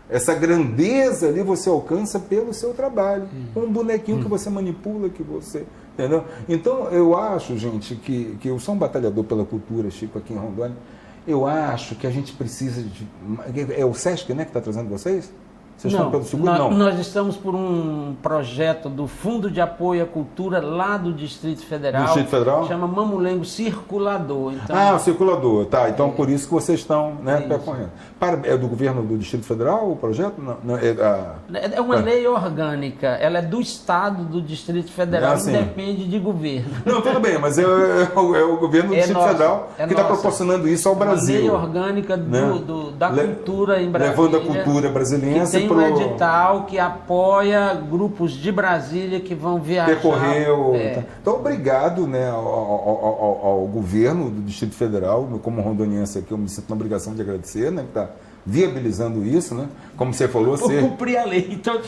Essa grandeza ali você alcança pelo seu trabalho. Com um bonequinho que você manipula, que você... Entendeu? Então, eu acho, gente, que eu sou um batalhador pela cultura, Chico, aqui em Rondônia. Eu acho que a gente precisa de... É o Sesc, né, que está trazendo vocês? Vocês estão pelo seguro? Não. Nós estamos por um projeto do Fundo de Apoio à Cultura lá do Distrito Federal. Do Distrito Federal? Chama Mamulengo Circulador. Então, o Circulador, tá. Então, por isso que vocês estão, né, percorrendo. É do governo do Distrito Federal o projeto? Não, é uma lei orgânica. Ela é do Estado do Distrito Federal, não depende de governo. Não, tudo bem, mas é o governo do Distrito Federal que está proporcionando isso ao Brasil. Uma lei orgânica da cultura em Brasília. Levando a cultura brasileira. Tem um edital que apoia grupos de Brasília que vão viajar. Percorreu. Então, obrigado, né, ao governo do Distrito Federal, como rondoniense aqui, eu me sinto na obrigação de agradecer, né, que está viabilizando isso, né? Como você falou, cumprir a lei. Então,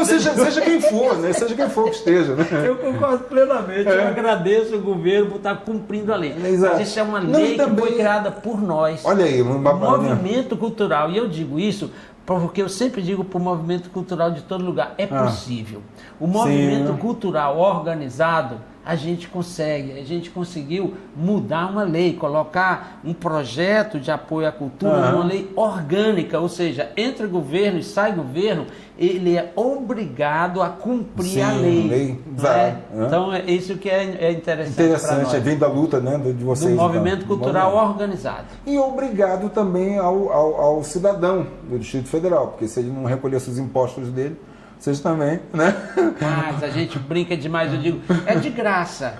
seja quem for, né? Seja quem for que esteja, né? Eu concordo plenamente. Eu agradeço o governo por estar cumprindo a lei. Exato. Mas isso é uma lei que foi criada por nós. Olha aí, movimento cultural. E eu digo isso porque eu sempre digo para o movimento cultural de todo lugar, é possível. O movimento cultural organizado, a gente conseguiu mudar uma lei, colocar um projeto de apoio à cultura numa lei orgânica, ou seja, entra governo e sai governo, ele é obrigado a cumprir a lei. Né? Então, é isso que é interessante para nós. Vem da luta, né, de vocês. Do movimento cultural organizado. E obrigado também ao cidadão do Distrito Federal, porque se ele não recolhesse os impostos dele, vocês também, né? Mas a gente brinca demais, eu digo, é de graça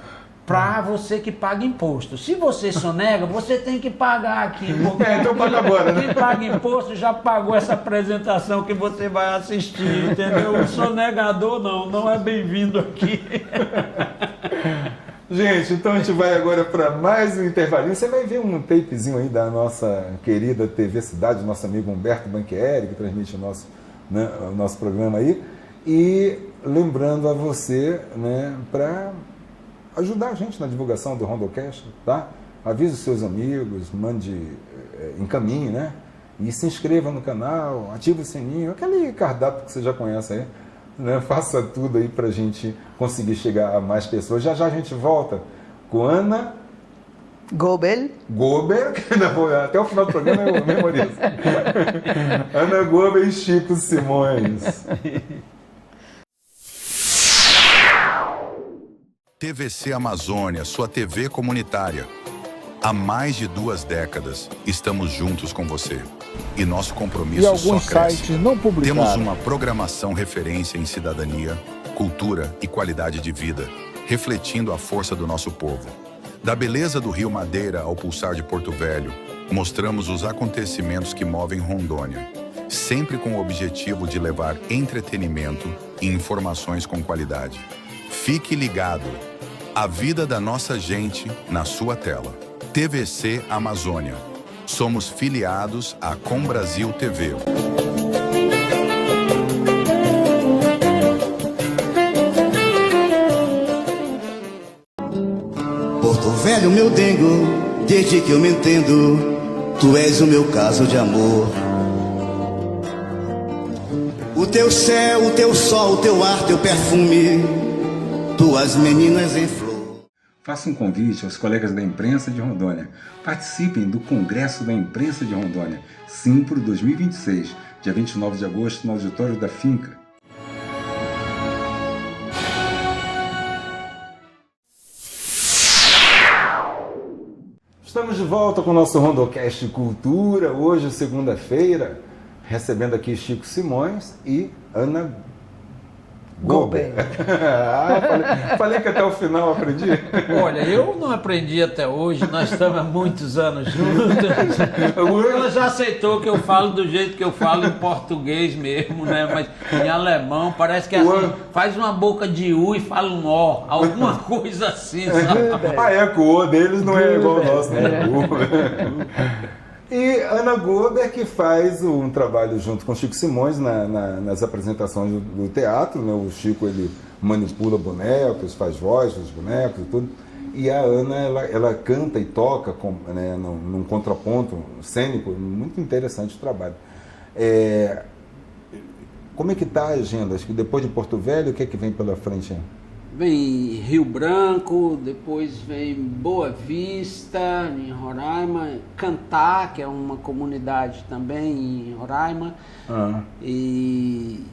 para você que paga imposto. Se você sonega, você tem que pagar aqui. Então paga agora, né? Quem paga imposto já pagou essa apresentação que você vai assistir, entendeu? O sonegador não é bem-vindo aqui. Gente, então a gente vai agora para mais um intervalinho. Você vai ver um tapezinho aí da nossa querida TV Cidade, nosso amigo Humberto Banquieri, que transmite o nosso programa aí, e lembrando a você, né, para ajudar a gente na divulgação do Rondocast, tá? Avise os seus amigos, encaminhe, né? E se inscreva no canal, ative o sininho, aquele cardápio que você já conhece aí, né? Faça tudo aí para a gente conseguir chegar a mais pessoas. Já a gente volta com Ana Goebel, que até o final do programa eu memorizo. Ana Goebel e Chico Simões. TVC Amazônia, sua TV comunitária. Há mais de 2 décadas, estamos juntos com você. E nosso E compromisso só alguns cresce. sites não Temos publicaram. uma programação referência em cidadania, cultura e qualidade de vida, refletindo a força do nosso povo. Da beleza do Rio Madeira ao pulsar de Porto Velho, mostramos os acontecimentos que movem Rondônia, sempre com o objetivo de levar entretenimento e informações com qualidade. Fique ligado. A vida da nossa gente na sua tela. TVC Amazônia. Somos filiados à Com Brasil TV. Porto Velho, meu dengo, desde que eu me entendo, tu és o meu caso de amor. O teu céu, o teu sol, o teu ar, teu perfume, tuas meninas em flor. Faço um convite aos colegas da imprensa de Rondônia. Participem do Congresso da Imprensa de Rondônia, Simpro 2026, dia 29 de agosto, no auditório da Finca. Estamos de volta com o nosso Rondocast Cultura, hoje, segunda-feira, recebendo aqui Chico Simões e Ana Gober. Falei que até o final aprendi. Olha, eu não aprendi até hoje, nós estamos há muitos anos juntos. Ela já aceitou que eu falo do jeito que eu falo em português mesmo, né? Mas em alemão parece que é assim, faz uma boca de U e fala um O, alguma coisa assim, sabe? O O deles não é igual ao nosso, né? E Ana Gober, que faz um trabalho junto com Chico Simões nas apresentações do teatro, né? O Chico, ele manipula bonecos, faz voz dos bonecos e tudo. E a Ana, ela canta e toca né, num contraponto cênico, muito interessante o trabalho. Como é que está a agenda? Acho que depois de Porto Velho, o que é que vem pela frente aí? Vem Rio Branco, depois vem Boa Vista, em Roraima, Cantá, que é uma comunidade também em Roraima, e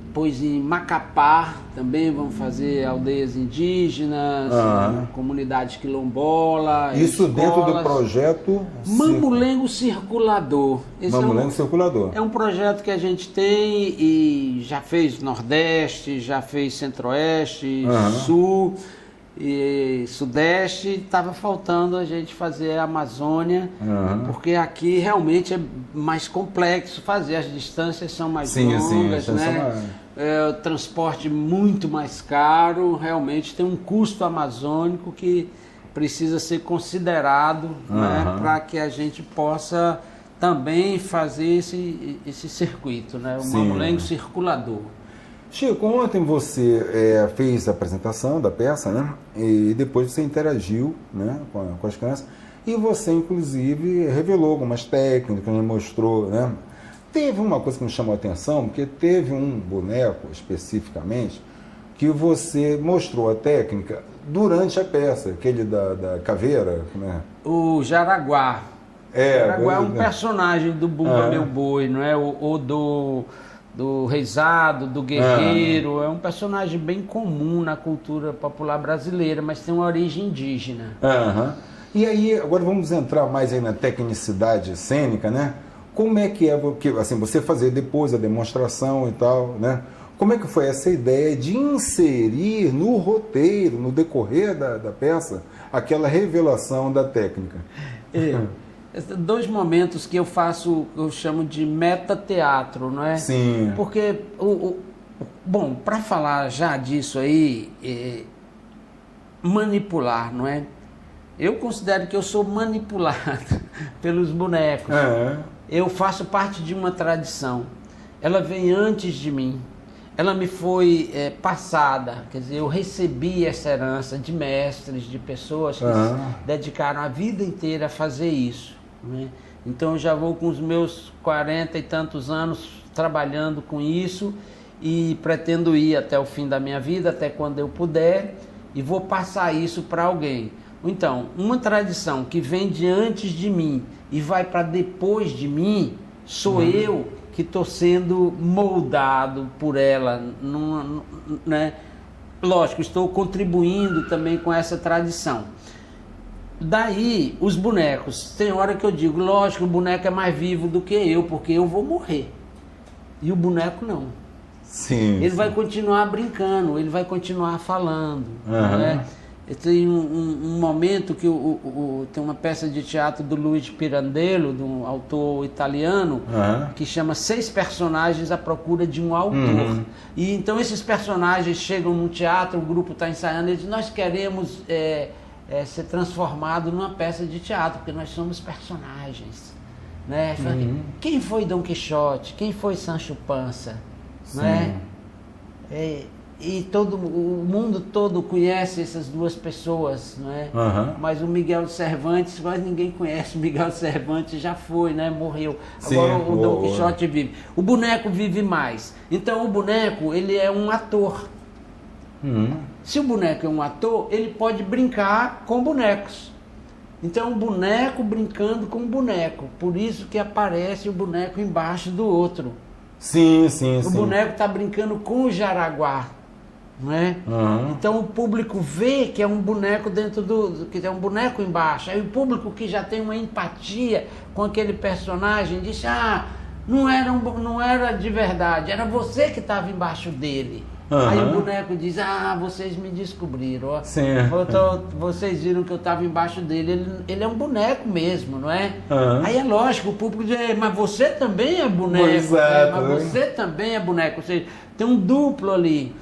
depois em Macapá também vamos fazer aldeias indígenas, comunidade quilombola. Isso escolas. Dentro do projeto Mamulengo Circulador. Mamulengo Circulador. É um projeto que a gente tem e já fez Nordeste, já fez Centro-Oeste, Sul e Sudeste. Estava faltando a gente fazer a Amazônia, porque aqui realmente é mais complexo fazer, as distâncias são mais longas, né? O transporte muito mais caro, realmente tem um custo amazônico que precisa ser considerado, né, para que a gente possa também fazer esse circuito, né, o Mamulengo Circulador. Chico, ontem você fez a apresentação da peça, né, e depois você interagiu, né, com as crianças, e você inclusive revelou algumas técnicas, mostrou, né. Teve uma coisa que me chamou a atenção, porque teve um boneco especificamente que você mostrou a técnica durante a peça, aquele da caveira, né? O Jaraguá. Jaraguá é um personagem do Bumba Meu Boi, não é? Ou do Reisado, do Guerreiro. É um personagem bem comum na cultura popular brasileira, mas tem uma origem indígena. E aí, agora vamos entrar mais aí na tecnicidade cênica, né? Como é que assim, você fazer depois a demonstração e tal, né? Como é que foi essa ideia de inserir no roteiro, no decorrer da peça, aquela revelação da técnica? Dois momentos que eu faço, eu chamo de metateatro, não é? Sim. Porque, bom, para falar já disso aí, manipular, não é? Eu considero que eu sou manipulado pelos bonecos. Eu faço parte de uma tradição. Ela vem antes de mim. Ela me foi passada. Quer dizer, eu recebi essa herança de mestres, de pessoas que se dedicaram a vida inteira a fazer isso, né? Então eu já vou com os meus 40 e tantos anos trabalhando com isso e pretendo ir até o fim da minha vida, até quando eu puder, e vou passar isso para alguém. Então, uma tradição que vem de antes de mim e vai para depois de mim, sou eu que estou sendo moldado por ela, né? Lógico, estou contribuindo também com essa tradição. Daí, os bonecos, tem hora que eu digo, lógico, o boneco é mais vivo do que eu, porque eu vou morrer. E o boneco não. Sim. Ele vai continuar brincando, ele vai continuar falando. Né? Tem um momento que tem uma peça de teatro do Luigi Pirandello, de um autor italiano, que chama 6 personagens à procura de um autor. E então esses personagens chegam no teatro, o grupo está ensaiando, eles dizem, nós queremos ser transformado numa peça de teatro, porque nós somos personagens. Né? Quem foi Dom Quixote? Quem foi Sancho Panza? Né? E o mundo todo conhece essas duas pessoas, né? Mas o Miguel de Cervantes quase ninguém conhece. O Miguel de Cervantes já foi, né? Morreu. Agora o Dom Quixote vive. O boneco vive mais. Então o boneco, ele é um ator. Se o boneco é um ator, ele pode brincar com bonecos. Então, um boneco brincando com um boneco. Por isso que aparece o boneco embaixo do outro. Sim. O boneco está brincando com o Jaraguá. Não é? Então, o público vê que é um boneco que é um boneco embaixo. Aí o público que já tem uma empatia com aquele personagem diz, não era de verdade, era você que estava embaixo dele. Aí o boneco diz, vocês me descobriram, ó. Vocês viram que eu estava embaixo dele, ele é um boneco mesmo, não é? Aí é lógico, o público diz, mas você também é boneco, mas você também é boneco, ou seja, tem um duplo ali.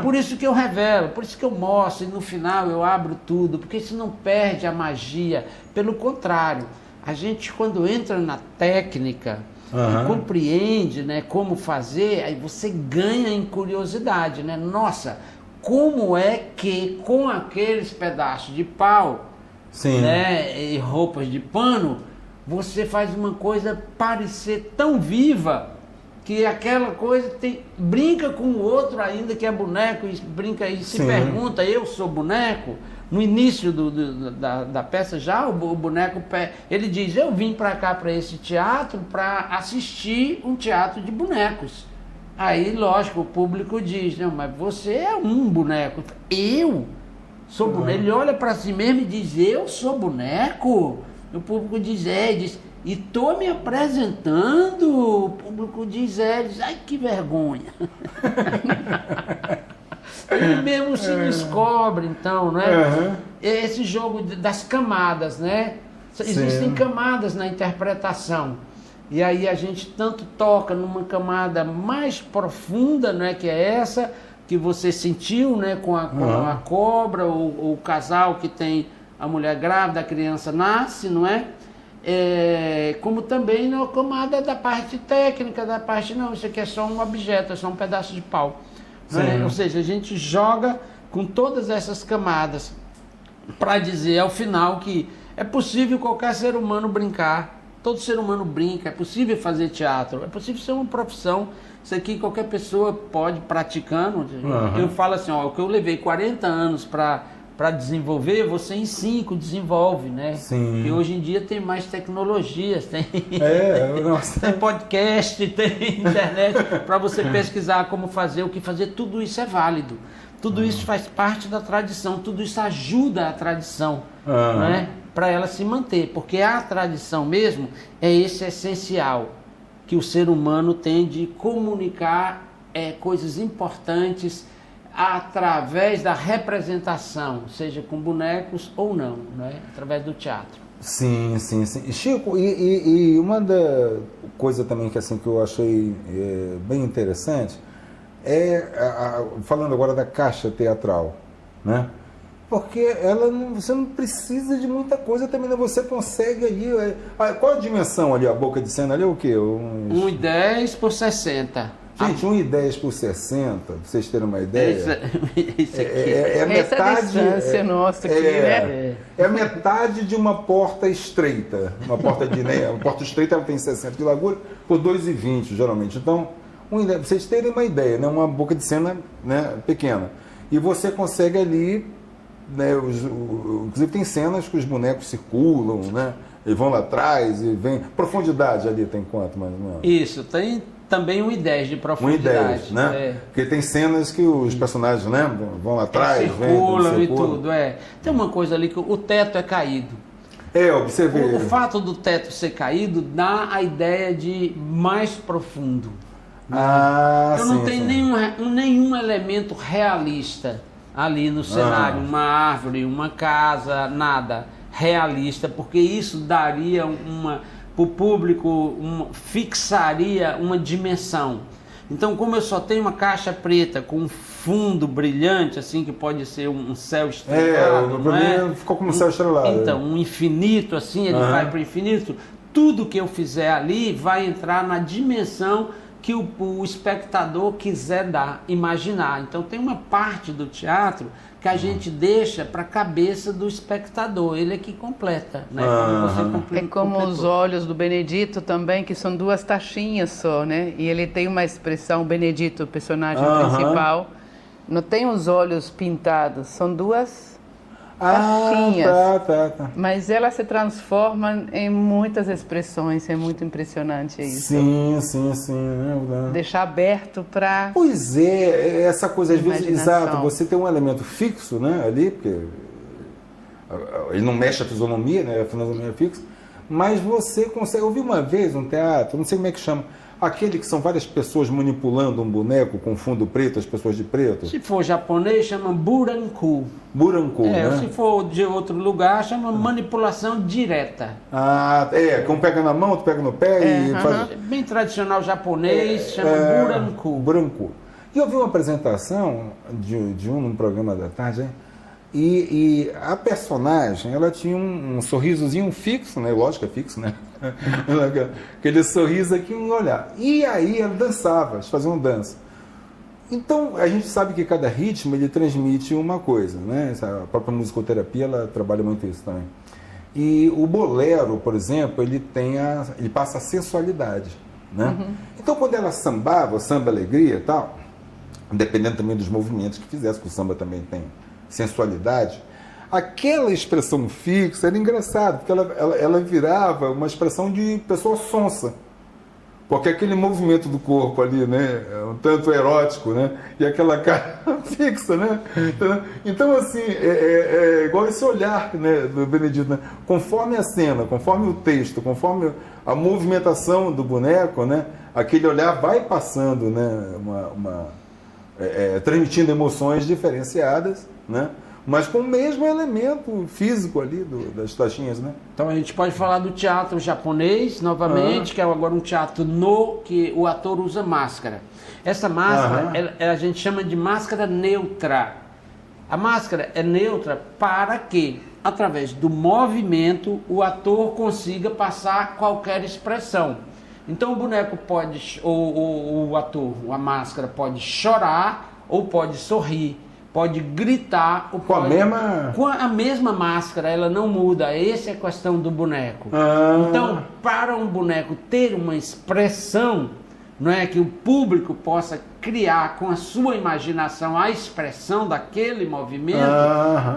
Por isso que eu revelo, por isso que eu mostro, e no final eu abro tudo, porque isso não perde a magia, pelo contrário, a gente quando entra na técnica, e compreende, né, como fazer, aí você ganha em curiosidade, né? Nossa, como é que com aqueles pedaços de pau, né, e roupas de pano, você faz uma coisa parecer tão viva que aquela coisa brinca com o outro ainda que é boneco, e brinca e se pergunta, eu sou boneco? No início da peça já, o boneco, ele diz, eu vim para cá, para esse teatro, para assistir um teatro de bonecos. Aí, lógico, o público diz, não, mas você é um boneco. Eu sou boneco. Ele olha para si mesmo e diz, eu sou boneco? O público diz, e estou me apresentando. O público diz, diz, ai, que vergonha. Ele mesmo se descobre, então, né? Esse jogo das camadas, né? Existem camadas na interpretação. E aí a gente tanto toca numa camada mais profunda, né? Que é essa que você sentiu, né? Com a cobra, ou o casal que tem a mulher grávida, a criança nasce, não é? Como também na camada da parte técnica, da parte, não, isso aqui é só um objeto, é só um pedaço de pau. Né? Ou seja, a gente joga com todas essas camadas para dizer ao final que é possível qualquer ser humano brincar, todo ser humano brinca, é possível fazer teatro, é possível ser uma profissão, isso aqui qualquer pessoa pode praticando. Eu falo assim, o que eu levei 40 anos para desenvolver, você em 5 desenvolve, né? E hoje em dia tem mais tecnologias, tem podcast, tem internet, para você pesquisar como fazer, o que fazer, tudo isso é válido. Tudo isso faz parte da tradição, tudo isso ajuda a tradição, né? Para ela se manter, porque a tradição mesmo é esse essencial, que o ser humano tem de comunicar coisas importantes, através da representação, seja com bonecos ou não, né? Através do teatro. Sim. Chico, e uma da coisa também que, assim, que eu achei bem interessante falando agora da caixa teatral, né? Porque você não precisa de muita coisa também, né? Você consegue ali... qual a dimensão ali? A boca de cena ali é o quê? 1,10 por 60. Gente, 1,10 por 60, pra vocês terem uma ideia. Isso aqui. É metade. Essa distância nossa aqui, né? É a metade de uma porta estreita. Uma porta estreita ela tem 60 de largura por 2,20 geralmente. Então, pra vocês terem uma ideia, né? Uma boca de cena, né, pequena. E você consegue ali né, inclusive tem cenas que os bonecos circulam, né? E vão lá atrás e vem. Profundidade ali tem quanto, mais ou menos? Isso, tem também 1,10 de profundidade. 1,10, né? Porque tem cenas que os personagens, né, vão lá atrás, circulam e tudo, Tem uma coisa ali que o teto é caído. Observei. O fato do teto ser caído dá a ideia de mais profundo. Eu não tenho nenhum elemento realista ali no cenário, uma árvore, uma casa, nada realista, porque isso daria para o público, fixaria uma dimensão. Então, como eu só tenho uma caixa preta com um fundo brilhante, assim, que pode ser um céu estrelado, ficou como um céu estrelado. Então, um infinito, assim, ele vai para o infinito. Tudo que eu fizer ali vai entrar na dimensão que o espectador quiser imaginar. Então, tem uma parte do teatro que a gente deixa para a cabeça do espectador. Ele é que completa, né? É como os olhos do Benedito também, que são 2 taxinhas só, né? E ele tem uma expressão, o Benedito, o personagem principal, não tem os olhos pintados, são 2 taxinhas. Tá. Mas ela se transforma em muitas expressões, é muito impressionante isso. Sim. Deixar aberto para... Pois essa coisa, às vezes, exato, você tem um elemento fixo, né, ali, porque ele não mexe a fisionomia, né, a fisionomia é fixa, mas você consegue... Eu vi uma vez um teatro, não sei como é que chama, aquele que são várias pessoas manipulando um boneco com fundo preto, as pessoas de preto. Se for japonês, chama buranku. Né? Se for de outro lugar, chama manipulação direta. Que um pega na mão, outro pega no pé e faz... Bem tradicional japonês, chama buranku. E eu vi uma apresentação num programa da tarde, e a personagem, ela tinha um sorrisozinho fixo, né? Lógico, é fixo, né? Aquele sorriso aqui, um olhar. E aí ela dançava, eles faziam dança. Então, a gente sabe que cada ritmo, ele transmite uma coisa, né? A própria musicoterapia, ela trabalha muito isso também. E o bolero, por exemplo, ele passa a sensualidade, né? Então, quando ela sambava, samba alegria e tal, dependendo também dos movimentos que fizesse, porque o samba também tem sensualidade, aquela expressão fixa era engraçado, porque ela virava uma expressão de pessoa sonsa, porque aquele movimento do corpo ali, né, um tanto erótico, né, e aquela cara fixa, né, então assim, é igual esse olhar, né, do Benedito, né, conforme a cena, conforme o texto, conforme a movimentação do boneco, né, aquele olhar vai passando, né, transmitindo emoções diferenciadas, né? Mas com o mesmo elemento físico ali das taxinhas, né? Então a gente pode falar do teatro japonês novamente, que é agora um teatro que o ator usa máscara. Essa máscara, a gente chama de máscara neutra. A máscara é neutra para que, através do movimento, o ator consiga passar qualquer expressão. Então o boneco pode, ou o ator, a máscara pode chorar ou pode sorrir, pode gritar ou pode... Com a mesma máscara, ela não muda. Essa é a questão do boneco. Então, para um boneco ter uma expressão, não é, que o público possa criar com a sua imaginação a expressão daquele movimento,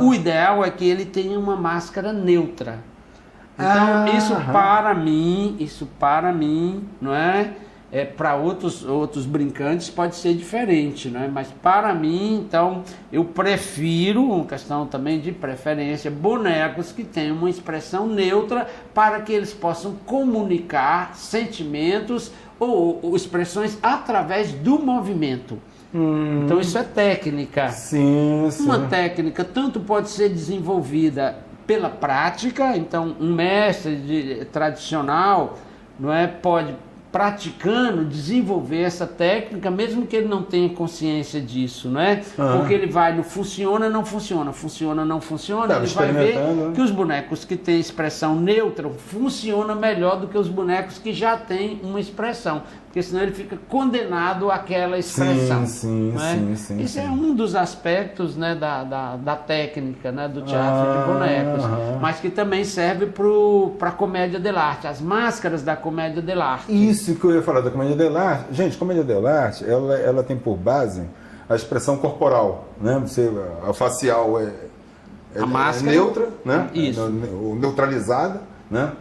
o ideal é que ele tenha uma máscara neutra. Então, isso para mim, não é? Para outros brincantes pode ser diferente, não é? Mas para mim, então, eu prefiro, uma questão também de preferência, bonecos que tenham uma expressão neutra para que eles possam comunicar sentimentos ou expressões através do movimento. Então, isso é técnica. Sim. Uma técnica tanto pode ser desenvolvida pela prática, então um mestre tradicional, não é, pode, praticando, desenvolver essa técnica, mesmo que ele não tenha consciência disso, não é? Porque ele vai no funciona, não funciona, funciona, não funciona, ele vai ver que os bonecos que têm expressão neutra funcionam melhor do que os bonecos que já têm uma expressão, porque senão ele fica condenado àquela expressão. Sim. Isso é um dos aspectos, né, da técnica, né, do teatro de bonecos, mas que também serve para a comédia dell'arte, as máscaras da comédia dell'arte. Isso que eu ia falar da comédia dell'arte. Gente, comédia dell'arte, ela tem por base a expressão corporal, né? A facial A máscara. Neutra, né? Isso. Neutralizada, né?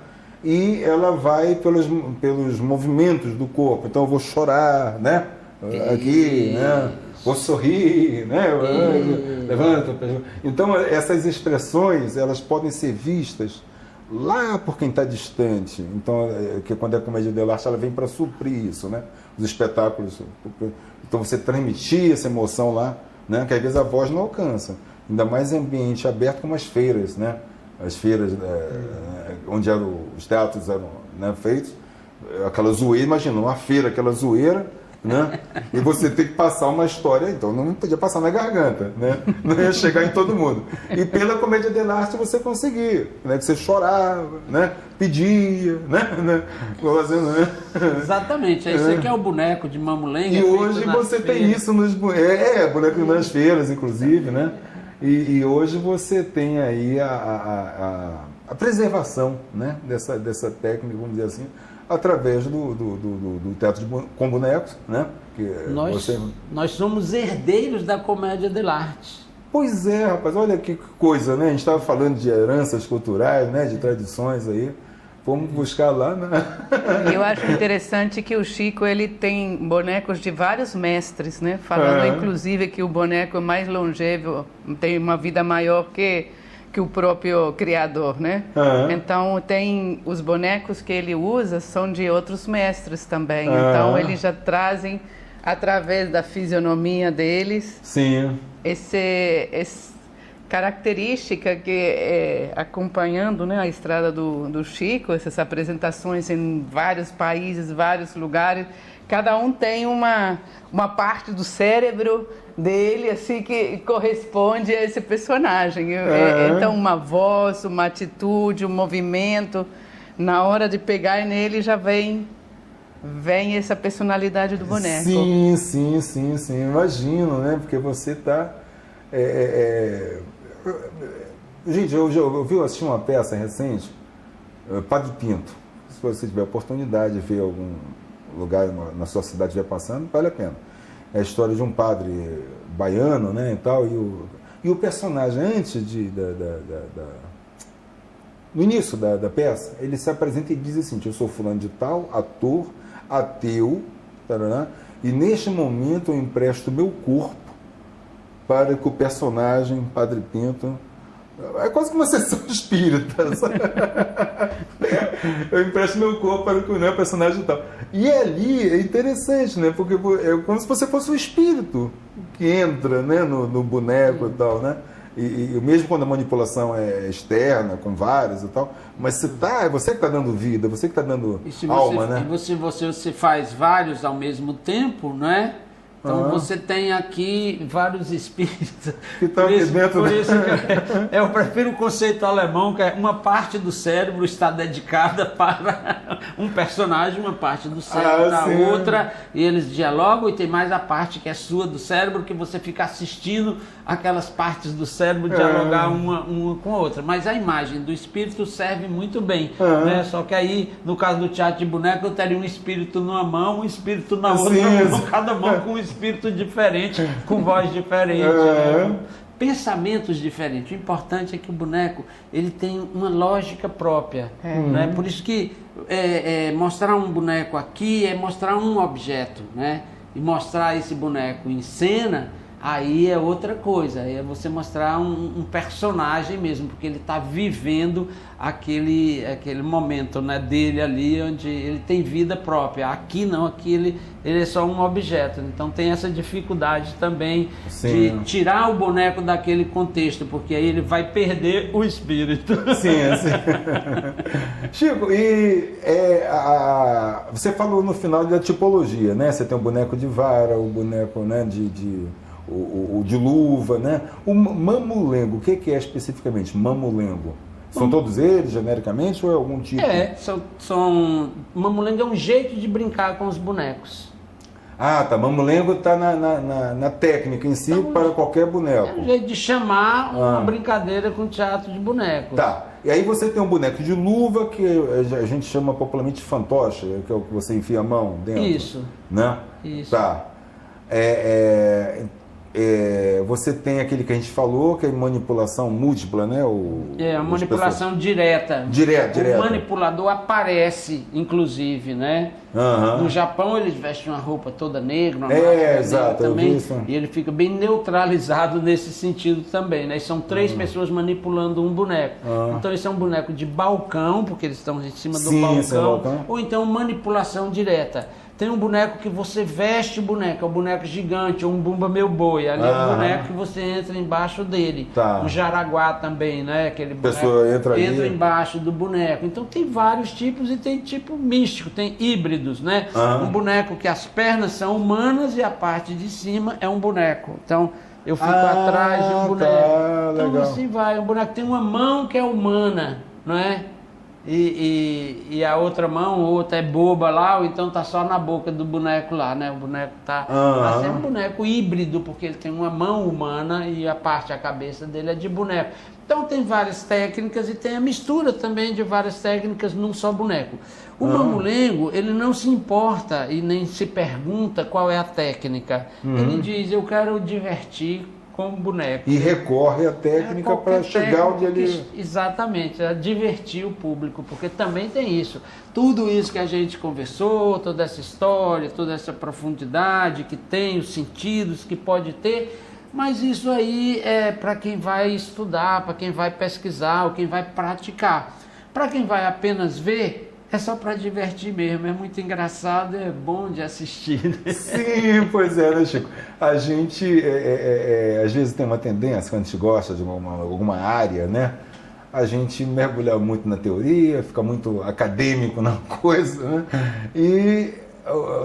E ela vai pelos movimentos do corpo. Então eu vou chorar, né? Aqui, né? Vou sorrir, né? Levanta. Então essas expressões, elas podem ser vistas lá por quem está distante. Então, que quando é a comédia dell'arte, ela vem para suprir isso, né? Os espetáculos. Então você transmitir essa emoção lá, né? Que às vezes a voz não alcança. Ainda mais em ambiente aberto como as feiras, né? As feiras onde os teatros eram, né, feitos, aquela zoeira, imagina, uma feira, aquela zoeira, né? E você tem que passar uma história, então não podia passar na garganta, né? Não ia chegar em todo mundo. E pela comédia dell'arte você conseguia, né? Que você chorava, né? Pedia, né? Fazendo, né? Exatamente, esse aqui é o boneco de Mamulengo. E hoje você tem isso nos bonecos nas feiras, inclusive, né? E hoje você tem aí a preservação, né? dessa técnica, vamos dizer assim, através do teatro com bonecos, né? Que nós somos herdeiros da comédia dell'arte. Pois é, rapaz, olha que coisa, né? A gente estava falando de heranças culturais, né? De tradições aí. Vamos buscar lá, né? Eu acho interessante que o Chico, ele tem bonecos de vários mestres, né? Falando, inclusive, que o boneco mais longevo tem uma vida maior que o próprio criador, né? Então, tem os bonecos que ele usa são de outros mestres também. Então, eles já trazem, através da fisionomia deles, sim, esse característica que, acompanhando, né, a estrada do Chico, essas apresentações em vários países, vários lugares, cada um tem uma parte do cérebro dele, assim, que corresponde a esse personagem. Então, uma voz, uma atitude, um movimento, na hora de pegar nele já vem essa personalidade do boneco. Sim, imagino, né? Porque você está... Gente, eu assisti uma peça recente, Padre Pinto. Se você tiver oportunidade de ver algum lugar na sua cidade estiver passando, vale a pena. É a história de um padre baiano, né, e tal, e o personagem, antes no início da peça, ele se apresenta e diz assim: eu sou fulano de tal, ator, ateu, tarará, e neste momento eu empresto meu corpo para que o personagem Padre Pinto... É quase que uma sessão espírita, sabe? Eu empresto meu corpo para que o personagem e tal. E ali é interessante, né? Porque é como se você fosse o espírito que entra, né, no boneco e tal, né? E mesmo quando a manipulação é externa, com vários e tal, mas é você que está dando vida, você que está dando alma, né? E você faz vários ao mesmo tempo, não é? Então você tem aqui vários espíritos. Que estão aqui dentro. Por isso que eu prefiro o conceito alemão, que é uma parte do cérebro está dedicada para um personagem, uma parte do cérebro da outra, e eles dialogam, e tem mais a parte que é sua do cérebro, que você fica assistindo aquelas partes do cérebro dialogar uma com a outra. Mas a imagem do espírito serve muito bem, né? Só que aí, no caso do teatro de boneco, eu teria um espírito numa mão, um espírito na outra mão, cada mão com um espírito diferente, com voz diferente, né? Pensamentos diferentes. O importante é que o boneco ele tem uma lógica própria, né? Por isso que mostrar um boneco aqui é mostrar um objeto, né? E mostrar esse boneco em cena, aí é outra coisa, aí é você mostrar um personagem mesmo, porque ele está vivendo aquele momento, né, dele ali, onde ele tem vida própria. Aqui não, aqui ele é só um objeto. Então tem essa dificuldade também de tirar o boneco daquele contexto, porque aí ele vai perder o espírito. Sim. Chico, e você falou no final da tipologia, né? Você tem o boneco de vara, o boneco, né, o de luva, né? O mamulengo, o que é especificamente mamulengo? São todos eles, genericamente, ou é algum tipo? Mamulengo é um jeito de brincar com os bonecos. Tá. Mamulengo está na técnica em si, então, para qualquer boneco. É um jeito de chamar uma brincadeira com teatro de bonecos. Tá. E aí você tem um boneco de luva, que a gente chama popularmente de fantoche, que é o que você enfia a mão dentro. Isso. Né? Isso. Tá. você tem aquele que a gente falou, que é manipulação múltipla, né? A manipulação direta. Direta. O manipulador aparece, inclusive, né? No Japão eles vestem uma roupa toda negra, uma máscara exato, também, e ele fica bem neutralizado nesse sentido também, né? E são 3 pessoas manipulando um boneco. Então esse é um boneco de balcão, porque eles estão em cima do balcão, ou então manipulação direta. Tem um boneco que você veste o boneco, é um boneco gigante, ou um Bumba Meu Boi. Ali é um boneco que você entra embaixo dele. Um Jaraguá também, né? Aquele boneco entra embaixo do boneco. Então tem vários tipos e tem tipo místico, tem híbridos, né? Um boneco que as pernas são humanas e a parte de cima é um boneco. Então eu fico atrás de um boneco. Então legal. Assim vai. Um boneco tem uma mão que é humana, não é? E a outra mão, outra é boba lá, ou então tá só na boca do boneco lá, né? O boneco tá... Mas é um boneco híbrido, porque ele tem uma mão humana e a cabeça dele é de boneco. Então tem várias técnicas e tem a mistura também de várias técnicas num só boneco. O mamulengo, ele não se importa e nem se pergunta qual é a técnica. Ele diz, eu quero divertir com boneco. E recorre à técnica para chegar onde ele... Exatamente, a divertir o público, porque também tem isso. Tudo isso que a gente conversou, toda essa história, toda essa profundidade que tem, os sentidos que pode ter, mas isso aí é para quem vai estudar, para quem vai pesquisar, ou quem vai praticar. Para quem vai apenas ver, é só para divertir mesmo, é muito engraçado, é bom de assistir. Né? Sim, pois é, né, Chico? A gente, às vezes, tem uma tendência, quando a gente gosta de alguma área, né? A gente mergulha muito na teoria, fica muito acadêmico na coisa, né? E,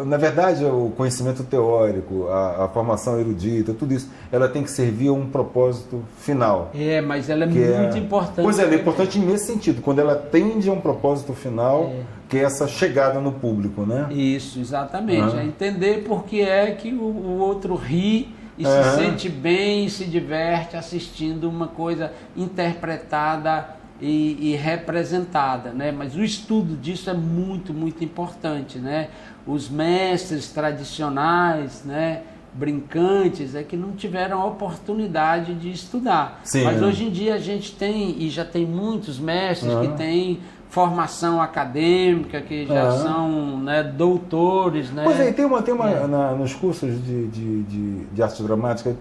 na verdade, o conhecimento teórico, a formação erudita, tudo isso, ela tem que servir a um propósito final. Mas ela é muito importante. Pois é, ela é importante nesse sentido, quando ela tende a um propósito final, que é essa chegada no público, né? Isso, exatamente. É entender por que é que o outro ri e se sente bem e se diverte assistindo uma coisa interpretada e representada, né? Mas o estudo disso é muito, muito importante, né? Os mestres tradicionais, né, brincantes, é que não tiveram a oportunidade de estudar. Sim, mas hoje em dia a gente tem, e já tem muitos mestres que têm formação acadêmica, que já são, né, doutores, né? Pois é, tem uma nos cursos de arte dramática,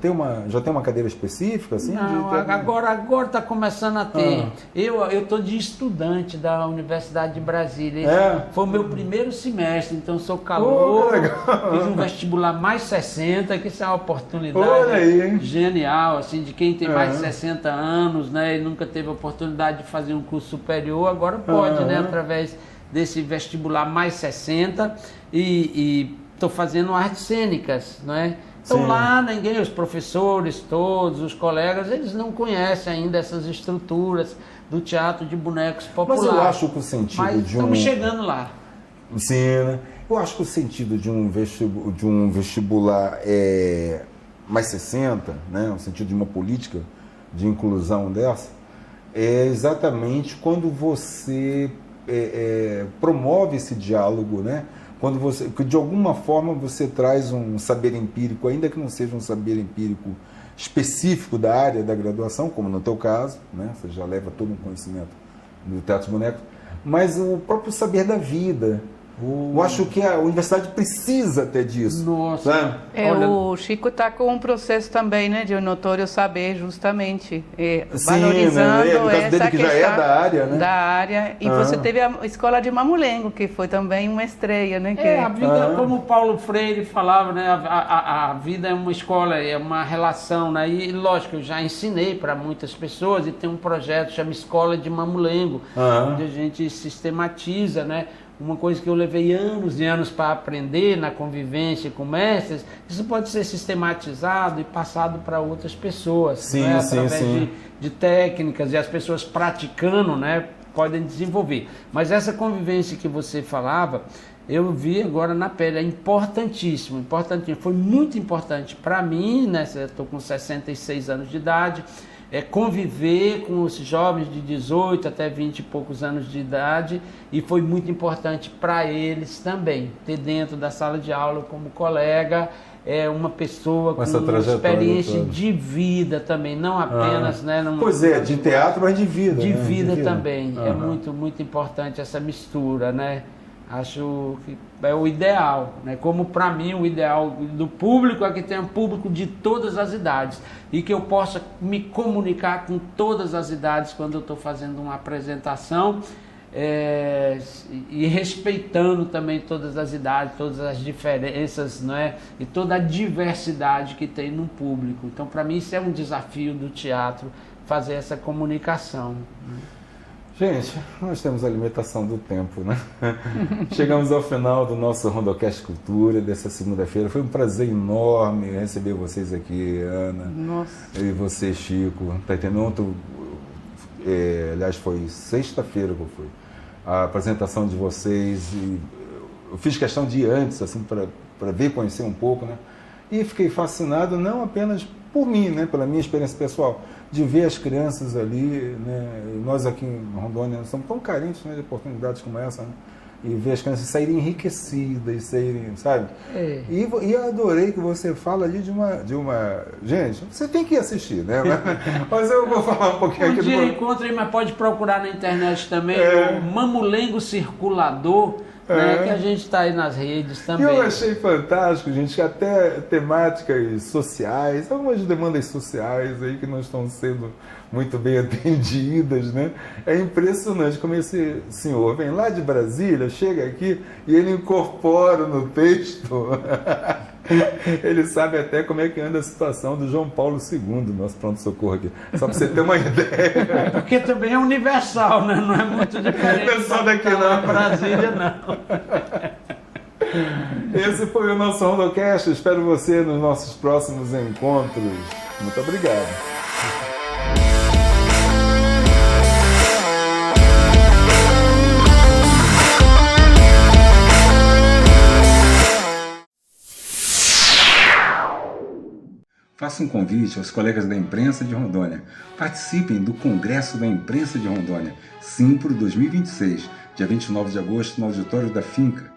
já tem uma cadeira específica, assim? Não, agora está começando a ter. Eu estou de estudante da Universidade de Brasília. Foi o meu primeiro semestre, então sou calor, fiz um vestibular mais 60, que isso é uma oportunidade genial, assim, de quem tem mais de 60 anos, né, e nunca teve a oportunidade de fazer um curso superior, agora pode. Né, através desse vestibular mais 60 e estou fazendo artes cênicas, não é? Então lá os professores todos, os colegas, eles não conhecem ainda essas estruturas do teatro de bonecos populares. Mas eu acho que o sentido estamos chegando lá. Sim, né? Eu acho que o sentido de um vestibular mais 60, né, o sentido de uma política de inclusão dessa, é exatamente quando você promove esse diálogo, né? Quando que de alguma forma você traz um saber empírico, ainda que não seja um saber empírico específico da área da graduação, como no teu caso, né? Você já leva todo um conhecimento do teatro de bonecos, mas o próprio saber da vida. Eu acho que a universidade precisa ter disso. Nossa. O Chico está com um processo também, né, de notório saber, justamente, sim, valorizando né? No caso dele, que já é da área, né? Da área. E você teve a escola de Mamulengo, que foi também uma estreia, né? A vida, como o Paulo Freire falava, né? A vida é uma escola, é uma relação, né? E lógico, eu já ensinei para muitas pessoas e tem um projeto que chama Escola de Mamulengo, onde a gente sistematiza, né? Uma coisa que eu levei anos e anos para aprender na convivência com mestres, isso pode ser sistematizado e passado para outras pessoas, sim, né? Sim, através de técnicas, e as pessoas praticando, né, podem desenvolver. Mas essa convivência que você falava, eu vi agora na pele, é importantíssimo, importantíssimo. Foi muito importante para mim, né? Eu estou com 66 anos de idade, conviver com os jovens de 18 até 20 e poucos anos de idade, e foi muito importante para eles também ter dentro da sala de aula como colega uma pessoa com uma experiência toda de vida também, não apenas... Pois é, de teatro, mas de vida. De vida também, é muito, muito importante essa mistura, né? Acho que é o ideal, né? Como para mim o ideal do público é que tenha um público de todas as idades e que eu possa me comunicar com todas as idades quando eu estou fazendo uma apresentação, e respeitando também todas as idades, todas as diferenças, não é? E toda a diversidade que tem no público. Então, para mim, isso é um desafio do teatro, fazer essa comunicação. Gente, nós temos a limitação do tempo, né? Chegamos ao final do nosso Rondocast Cultura dessa segunda-feira. Foi um prazer enorme receber vocês aqui, Ana. Nossa. E você, Chico. Tá entendendo? Aliás, foi sexta-feira que eu fui. A apresentação de vocês. E eu fiz questão de ir antes, assim, para ver, conhecer um pouco, né? E fiquei fascinado, não apenas por mim, né? Pela minha experiência pessoal, de ver as crianças ali, né? Nós aqui em Rondônia somos tão carentes, né, de oportunidades como essa, né? E ver as crianças saírem enriquecidas, saírem, sabe? E adorei que você fala ali de uma... Gente, você tem que assistir, né? Mas eu vou falar um pouquinho aqui. Um dia encontrei, mas pode procurar na internet também, o Mamulengo Circulador, né, que a gente está aí nas redes também. E eu achei fantástico, gente, que até temáticas sociais, algumas demandas sociais aí que não estão sendo muito bem atendidas, né? É impressionante como esse senhor vem lá de Brasília, chega aqui e ele incorpora no texto. Ele sabe até como é que anda a situação do João Paulo II, nosso pronto-socorro aqui. Só para você ter uma ideia. Porque também é universal, né? Não é muito diferente. Não é só daqui não. Brasília, não. Esse foi o nosso Rondocast. Espero você nos nossos próximos encontros. Muito obrigado. Faço um convite aos colegas da imprensa de Rondônia. Participem do Congresso da Imprensa de Rondônia, Simpro 2026, dia 29 de agosto, no auditório da Finca.